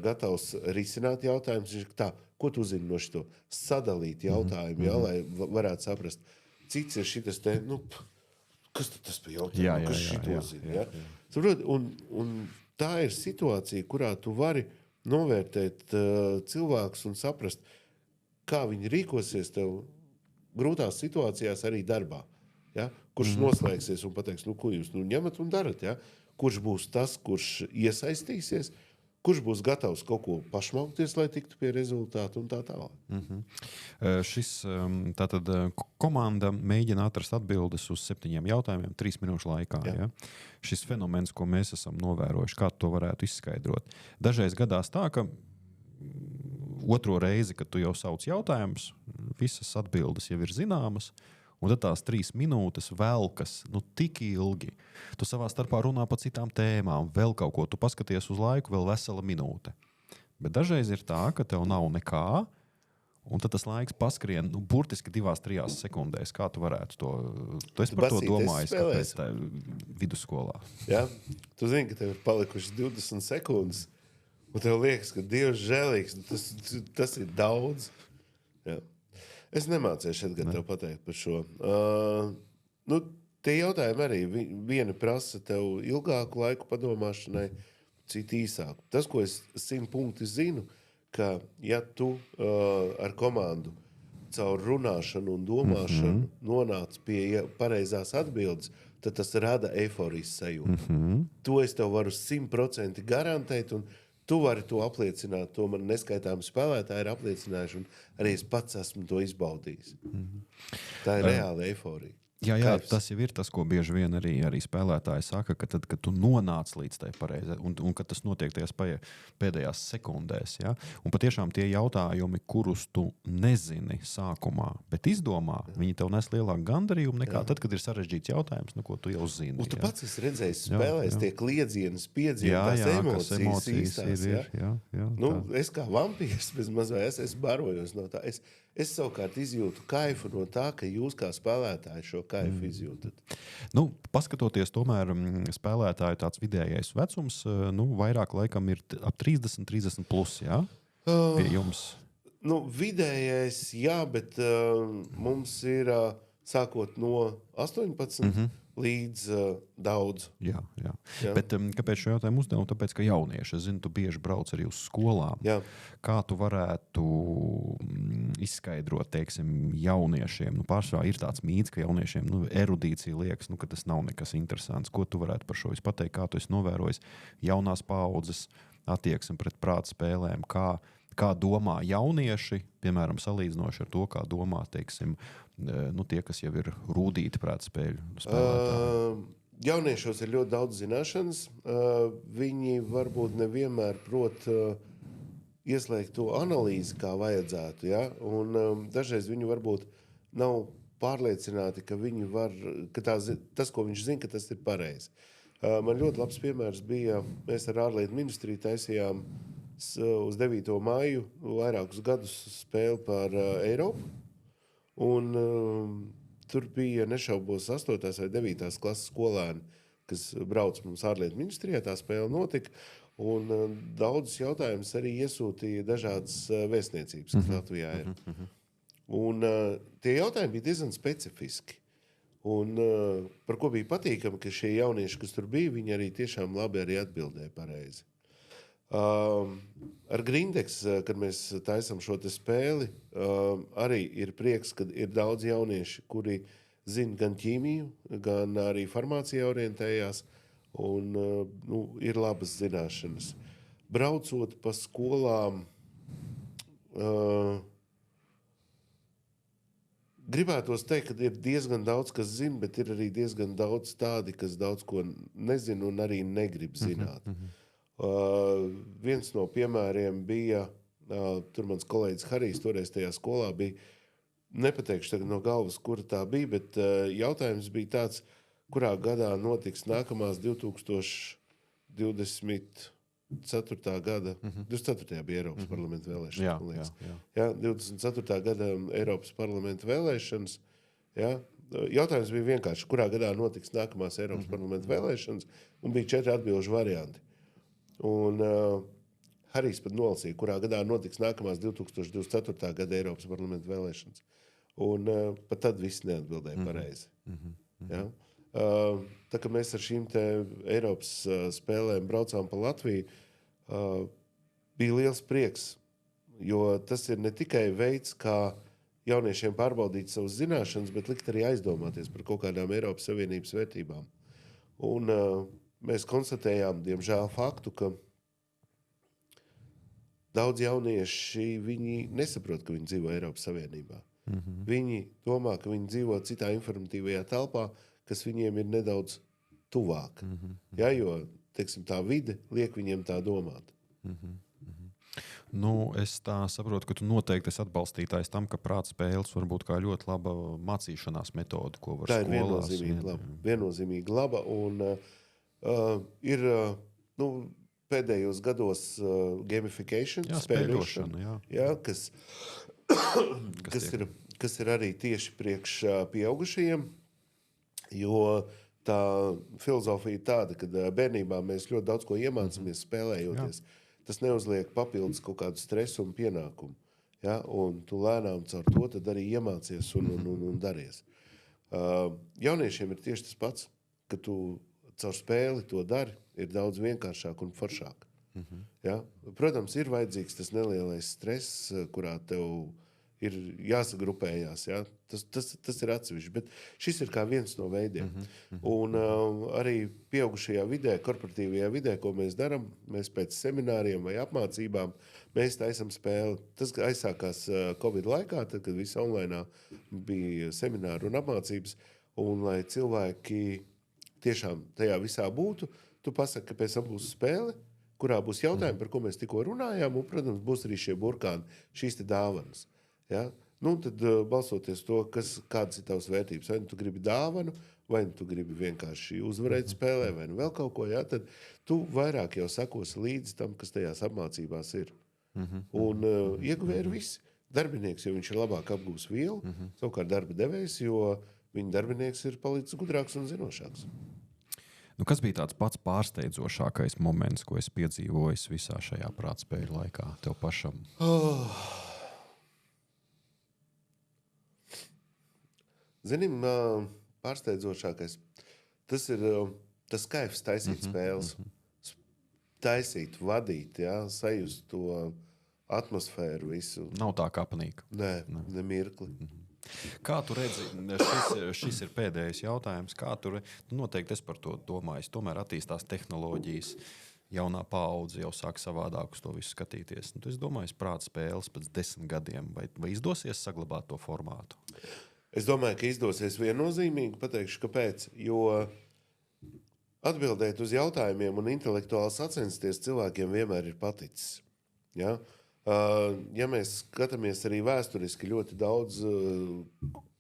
gatavs risināt jautājumus. Viņš ir tā, ko tu zini no šito? Sadalīt jautājumu, ja, lai varētu saprast. Cits ir šitas te, kas tas pa jautājumu? Kas šito zina? Ja? Un tā ir situācija, kurā tu vari novērtēt cilvēkus un saprast, kā viņi rīkosies tev grūtās situācijās arī darbā. Ja? Kurš noslēgsies un pateiks, ko jūs ņemat un darat, ja? Kurš būs tas, kurš iesaistīsies, kurš būs gatavs kaut ko pašmaukties, lai tiktu pie rezultātu un tā tālāk. Tātad komanda mēģina atrast atbildes uz 7 jautājumiem 3 minūšu laikā. Ja? Šis fenomens, ko mēs esam novērojuši, kā to varētu izskaidrot. Dažreiz gadās tā, ka otro reizi, kad tu jau sauc jautājumus, visas atbildes jau ir zināmas, un tad tās 3 minūtes velkas tik ilgi. Tu savā starpā runā par citām tēmām, vēl kaut ko. Tu paskaties uz laiku, vēl vesela minūte. Bet dažreiz ir tā, ka tev nav nekā, un tad tas laiks paskrien burtiski 2-3 sekundēs. Kā tu varētu to? Tu esi par to domājis, kāpēc tā vidusskolā? Ja? Tu zini, ka tev ir palikušas 20 sekundes, un tev liekas, ka Dievs žēlīgs. Tas ir daudz. Ja. Es nemācīšu šeit tev pateikt par šo. Tie jautājumi arī viena prasa tev ilgāku laiku padomāšanai, cita īsāku. Tas, ko es 100 punkti zinu, ka ja tu ar komandu caur runāšanu un domāšanu nonāc pie pareizās atbildes, tad tas rada eiforijas sajūtu. To es tev varu 100% garantēt, un tu vari to apliecināt. To man neskaitāmi spēlētāji ir apliecinājuši, un arī es pats esmu to izbaudījis. Tā ir reāla eiforija. Jā, tas jau ir tas, ko bieži vien arī spēlētāji saka, ka tad, kad tu nonāc līdz tai pareizai, un kad tas notiek tajās pēdējās sekundēs, ja? Un patiešām tie jautājumi, kurus tu nezini sākumā, bet izdomā, viņi tev nes lielāku gandarījumu nekā tad, kad ir sarežģīts jautājums, ko tu jau zini. Un tu pats esi redzējis spēlēs tie kliedzienas, piedzīvi, tās emocijas īstās. Es kā vampīrs bez mazvēs, es barojos no tā. Es savukārt izjūtu kaifu no tā, ka jūs kā spēlētāji šo kaifu izjūtat. Paskatoties tomēr spēlētāju tāds vidējais vecums, vairāk laikam ir ap 30 plus, jā? Pie jums? Vidējais, jā, bet mums ir sākot no 18 līdz daudz. Jā. Bet kāpēc šo jautājumu uzdevu? Tāpēc, ka jaunieši, es zinu, tu bieži brauc arī uz skolām. Jā. Kā tu varētu izskaidrot, teiksim, jauniešiem? Pārsvarā ir tāds mīts, ka jauniešiem erudīcija liekas, ka tas nav nekas interesants. Ko tu varētu par šo pateikt? Kā tu esi novērojis jaunās paaudzes attieksmi pret prāta spēlēm? Kā domā jaunieši, piemēram, salīdzinoši ar to, kā domā, teiksim, tie, kas jau ir rūdīti prāta spēļu spēlētāji? Jauniešos ir ļoti daudz zināšanas. Viņi varbūt nevienmēr prot ieslēgt to analīzi, kā vajadzētu. Ja? Un dažreiz viņi varbūt nav pārliecināti, ka viņi var, ka tas, ko viņš zina, ka tas ir pareizi. Man ļoti labs piemērs bija, mēs ar ārlietu ministriju taisījām uz 9. maiju vairākus gadus spēli par Eiropu. Un tur bija nešaubos 8. vai 9. klases skolēni, kas brauc mums ārlietu ministrijā, tā spēle notika. Un daudzus jautājumus arī iesūtīja dažādas vēstniecības, kas Latvijā ir. Un tie jautājumi bija diezgan specifiski. Un par ko bija patīkami, ka šie jaunieši, kas tur bija, viņi arī tiešām labi arī atbildēja pareizi. Ar Grindex, kad mēs taisam šo te spēli, arī ir prieks, ka ir daudz jaunieši, kuri zina gan ķīmiju, gan arī farmācijā orientējās, un ir labas zināšanas. Braucot pa skolām, gribētos teikt, ka ir diezgan daudz, kas zina, bet ir arī diezgan daudz tādi, kas daudz ko nezina un arī negrib zināt. Viens no piemēriem bija, tur mans kolēģis Harijs toreiz tajā skolā bija, nepateikšu tagad no galvas, kura tā bija, bet jautājums bija tāds, kurā gadā notiks nākamās 2024. gada, 24. bija Eiropas parlamenta vēlēšanas. Jā, 24. gada Eiropas parlamenta vēlēšanas. Jā. Jautājums bija vienkārši, kurā gadā notiks nākamās Eiropas parlamenta vēlēšanas, un bija 4 atbilžu varianti. Un Harijs pat nolasīja, kurā gadā notiks nākamās 2024. gada Eiropas parlamenta vēlēšanas. Un pat tad viss neatbildēja pareizi. Ja? Tā kā mēs ar šīm te Eiropas spēlēm braucām pa Latviju, bija liels prieks, jo tas ir ne tikai veids, kā jauniešiem pārbaudīt savas zināšanas, bet likt arī aizdomāties par kaut kādām Eiropas Savienības vērtībām. Un mēs konstatējām, diemžēl, faktu, ka daudz jaunieši viņi nesaprot, ka viņi dzīvo Eiropas Savienībā. Viņi domā, ka viņi dzīvo citā informatīvajā telpā, kas viņiem ir nedaudz tuvāk. Ja, jo, teiksim, tā vide liek viņiem tā domāt. Es tā saprotu, ka tu noteikti esi atbalstītājs tam, ka prāta spēles var būt kā ļoti laba mācīšanās metode, ko var skolās. Tā ir viennozīmīgi laba. Un ir pēdējos gados gamification, spēļošana, kas ir arī tieši priekš pieaugušajiem, jo tā filozofija ir tāda, ka bērnībā mēs ļoti daudz ko iemācāmies spēlējoties. Tas neuzliek papildus kaut kādu stresu un pienākumu. Ja? Un tu lēnām caur to tad arī iemācies un daries. Jauniešiem ir tieši tas pats, ka tu caur spēli to dari, ir daudz vienkāršāk un foršāk. Ja? Protams, ir vajadzīgs tas nelielais stress, kurā tev ir jāsagrupējās. Ja? Tas ir atsevišķi, bet šis ir kā viens no veidiem. Un arī pieaugušajā vidē, korporatīvajā vidē, ko mēs darām, mēs pēc semināriem vai apmācībām, mēs taisam spēli. Tas aizsākās Covid laikā, tad, kad viss online bija semināri un apmācības, un lai cilvēki tiešām tajā visā būtu, tu pasaki, ka pēc tam būs spēle, kurā būs jautājumi, par ko mēs tikko runājām, un, protams, būs arī šie burkāni, šīs te dāvanas. Ja? Nu, tad balsoties to, kādas ir tavas vērtības. Vai nu tu gribi dāvanu, vai nu tu gribi vienkārši uzvarēt spēlē, vai nu vēl kaut ko, ja? Tad tu vairāk jau sakosi līdzi tam, kas tajās apmācībās ir. Un ieguvēji ir visi. Darbinieks, jo viņš ir labāk apgūs vielu, savukārt darba devējs, jo viņa darbinieks ir palicis gudrāks un zinošāks. Nu, kas bija tāds pats pārsteidzošākais moments, ko es piedzīvoju visā šajā prātspēļu laikā tev pašam? Zinim, pārsteidzošākais. Tas ir tas kaifs taisīt spēles. Taisīt, vadīt, ja? Sajust to atmosfēru visu. Nav tā kapnīga. Nē, ne mirkli. Kā tu redzi, šis ir pēdējais jautājums. Kā tu noteikti es par to domāju. Tomēr attīstās tehnoloģijas, jaunā paudze jau sāk savādāk uz to visu skatīties. Nu, es domāju, prāta spēles pēc 10 gadiem. Vai izdosies saglabāt to formātu? Es domāju, ka izdosies viennozīmīgi. Pateikšu, kāpēc. Jo atbildēt uz jautājumiem un intelektuāli sacensties cilvēkiem vienmēr ir paticis. Ja? Ja mēs skatāmies arī vēsturiski ļoti daudz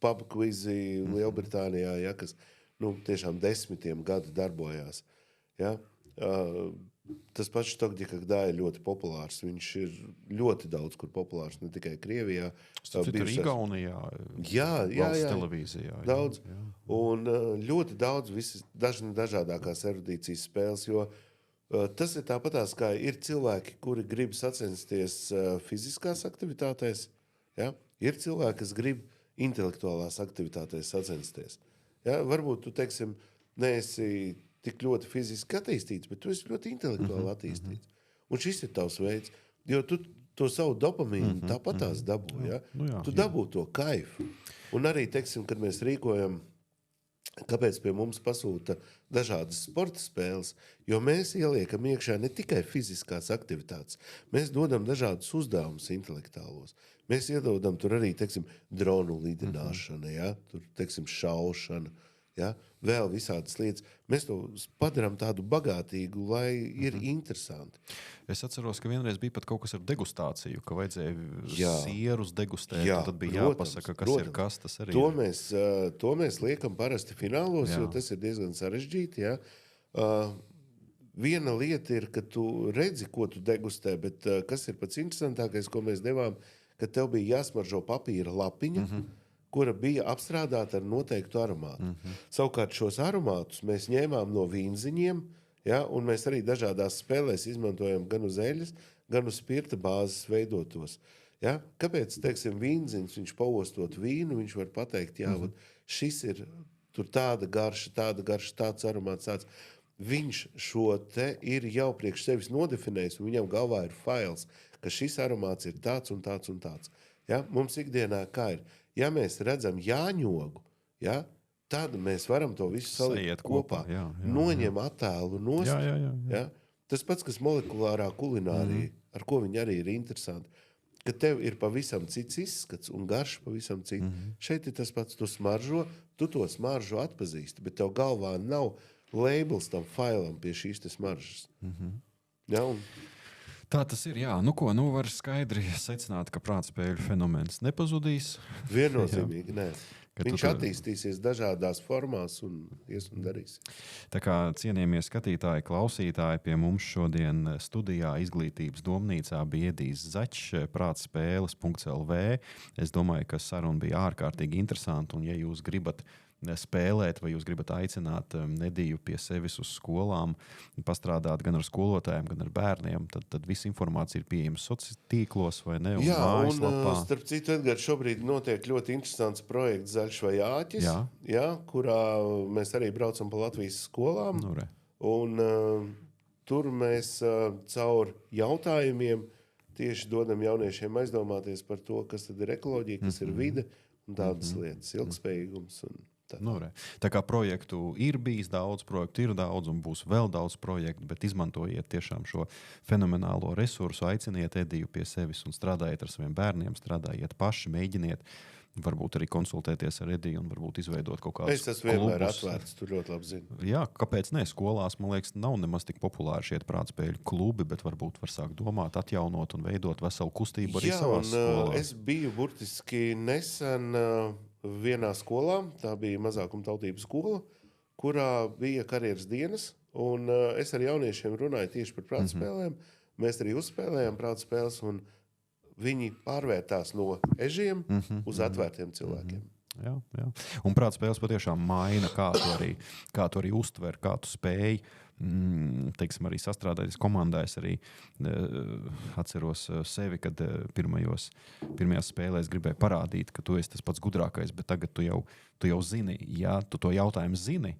pub kvizi Lielbritānijā, ja, kas tiešām 10 gadu darbojās. Ja? Tas pats Štokģika ir ļoti populārs. Viņš ir ļoti daudz kur populārs, ne tikai Krievijā. Tur ir Igaunijā, valsts televīzijā. Daudz. Jā. Un ļoti daudz dažādākās erudīcijas spēles, jo tas ir tāpatās, kā ir cilvēki, kuri grib sacensties fiziskās aktivitātēs. Ja? Ir cilvēki, kas grib intelektuālās aktivitātēs sacensties. Ja? Varbūt tu, teiksim, neesi tik ļoti fiziski attīstīts, bet tu esi ļoti intelektuāli attīstīts. Un šis ir tavs veids, jo tu to savu dopamīnu tāpatās dabū. Ja? Tu dabū to kaifu. Un arī, teiksim, kad mēs rīkojam, kāpēc pie mums pasūta dažādas sporta spēles, jo mēs ieliekam iekšā ne tikai fiziskās aktivitātes, mēs dodam dažādus uzdevumus intelektuālos. Mēs iedodam tur arī, teiksim, dronu lidināšana, ja? Tur, teiksim, šaušana, ja? Vēl visādas lietas. Mēs to padarām tādu bagātīgu, lai ir interesanti. Es atceros, ka vienreiz bija pat kaut kas ar degustāciju, ka vajadzēja sierus degustēt, un tad bija jāpasaka, kas ir kas, tas arī To mēs liekam parasti finālos, jo tas ir diezgan sarežģīti. Ja? Viena lieta ir, ka tu redzi, ko tu degustē, bet kas ir pats interesantākais, ko mēs devām, ka tev bija jāsmaržo papīra lapiņa, kura bija apstrādāta ar noteiktu aromātu. Savukārt šos aromātus mēs ņēmām no vīnziņiem, ja, un mēs arī dažādās spēlēs izmantojam gan uz eļas, gan uz spirta bāzes veidotos. Ja? Kāpēc, teiksim, vīnziņš, viņš paostot vīnu, viņš var pateikt, jā, šis ir tur tāda garša, tāds aromāts, tāds. Viņš šo te ir jau priekš sevis nodefinējis, un viņam galvā ir fails, ka šis aromāts ir tāds un tāds un tāds. Ja? Mums ikdienā kā ir? Ja mēs redzam jāņogu, ja, tad mēs varam to visu salikt kopā. Noņem attēlu nost. Ja? Tas pats, kas molekulārā kulinārija, ar ko viņi arī ir interesanti, ka tev ir pavisam cits izskats un garš pavisam cits. Šeit ir tas pats, tu smaržo, tu to smaržu atpazīsti, bet tev galvā nav labels tam failam pie šīs te smaržas. Ja, un tā tas ir, jā. Nu ko, var skaidri secināt, ka prātspēļu fenomens nepazudīs. Viennozīmīgi, nē. Viņš attīstīsies dažādās formās un darīs. Tā kā cienījamie skatītāji, klausītāji, pie mums šodien studijā Izglītības domnīcā bija Edijs Zaķs, prātspēles.lv. Es domāju, ka saruna bija ārkārtīgi interesanta, un ja jūs gribat spēlēt, vai jūs gribat aicināt Ediju pie sevis uz skolām, pastrādāt gan ar skolotājiem, gan ar bērniem, tad visa informācija ir pieejama sociālos tīklos vai ne? Jā, un starp citu, Edgars, šobrīd notiek ļoti interesants projekts Zaļš vai Āķis, kurā mēs arī braucam pa Latvijas skolām. Un tur mēs caur jautājumiem tieši dodam jauniešiem aizdomāties par to, kas tad ir ekoloģija, kas ir vide un tādas lietas, ilgspējīgums. Tā kā projektu ir bijis daudz, projektu ir daudz un būs vēl daudz projektu, bet izmantojiet tiešām šo fenomenālo resursu, aiciniet Ediju pie sevis un strādājiet ar saviem bērniem, strādājiet paši, mēģiniet varbūt arī konsultēties ar Ediju un varbūt izveidot kaut kādus klubus. Es esmu vienmēr atvērts, tu ļoti labi zini. Jā, kāpēc ne? Skolās, man liekas, nav nemaz tik populāri šie prātspēļu klubi, bet varbūt var sākt domāt, atjaunot un veidot veselu kustību arī savās skolās. Es biju burtiski nesen vienā skolā, tā bija mazākumtautību skola, kurā bija karjeras dienas, un es ar jauniešiem runāju tieši par prātspēlēm. Mēs arī uzspēlējām prātspēles, un viņi pārvērtās no ežiem uz atvērtiem cilvēkiem. Jā. Un prātspēles patiešām maina, kā tu arī uztver, kā tu spēj, teiksim, arī sastrādāties komandā. Es arī atceros sevi, kad pirmajās spēlēs gribēju parādīt, ka tu esi tas pats gudrākais, bet tagad tu jau zini, ja tu to jautājumu zini,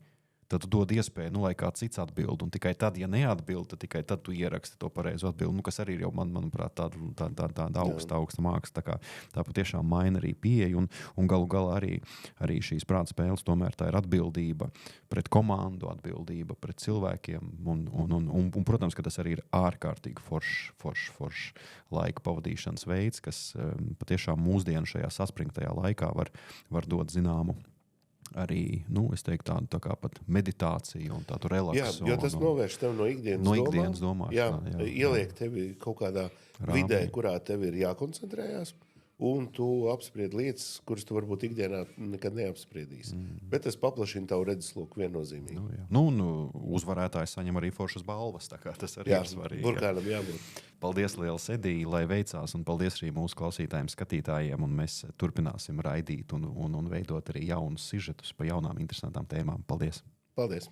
tad tu dod iespēju, lai kāds cits atbild. Un tikai tad, ja neatbild, tad tikai tad tu ieraksti to pareizo atbildi. Kas arī ir jau, manuprāt, tāda augsta māksla. Tā patiešām maina arī pieeju. Un galu galā arī šīs prāta spēles tomēr tā ir atbildība pret komandu, atbildība pret cilvēkiem. Un protams, ka tas arī ir ārkārtīgi foršs laika pavadīšanas veids, kas patiešām mūsdienu šajā saspringtajā laikā var dot zināmu arī, es teiktu, tādu tā kā pat meditāciju un tādu relaksu. Jā, jo tas novērš tev no ikdienas domām. Jā, ieliek tevi kaut kādā vidē, kurā tev ir jākoncentrējās, un tu apspried lietas, kuras tu varbūt ikdienā nekad neapspriedīsi. Bet tas paplašina tavu redzesloku viennozīmīgi. Un uzvarētājs saņem arī foršas balvas, tā kā tas arī ir svarīgi. Burkānam jābūt. Paldies liels, Edija, lai veicās, un paldies arī mūsu klausītājiem, skatītājiem, un mēs turpināsim raidīt un veidot arī jaunus sižetus par jaunām interesantām tēmām. Paldies! Paldies!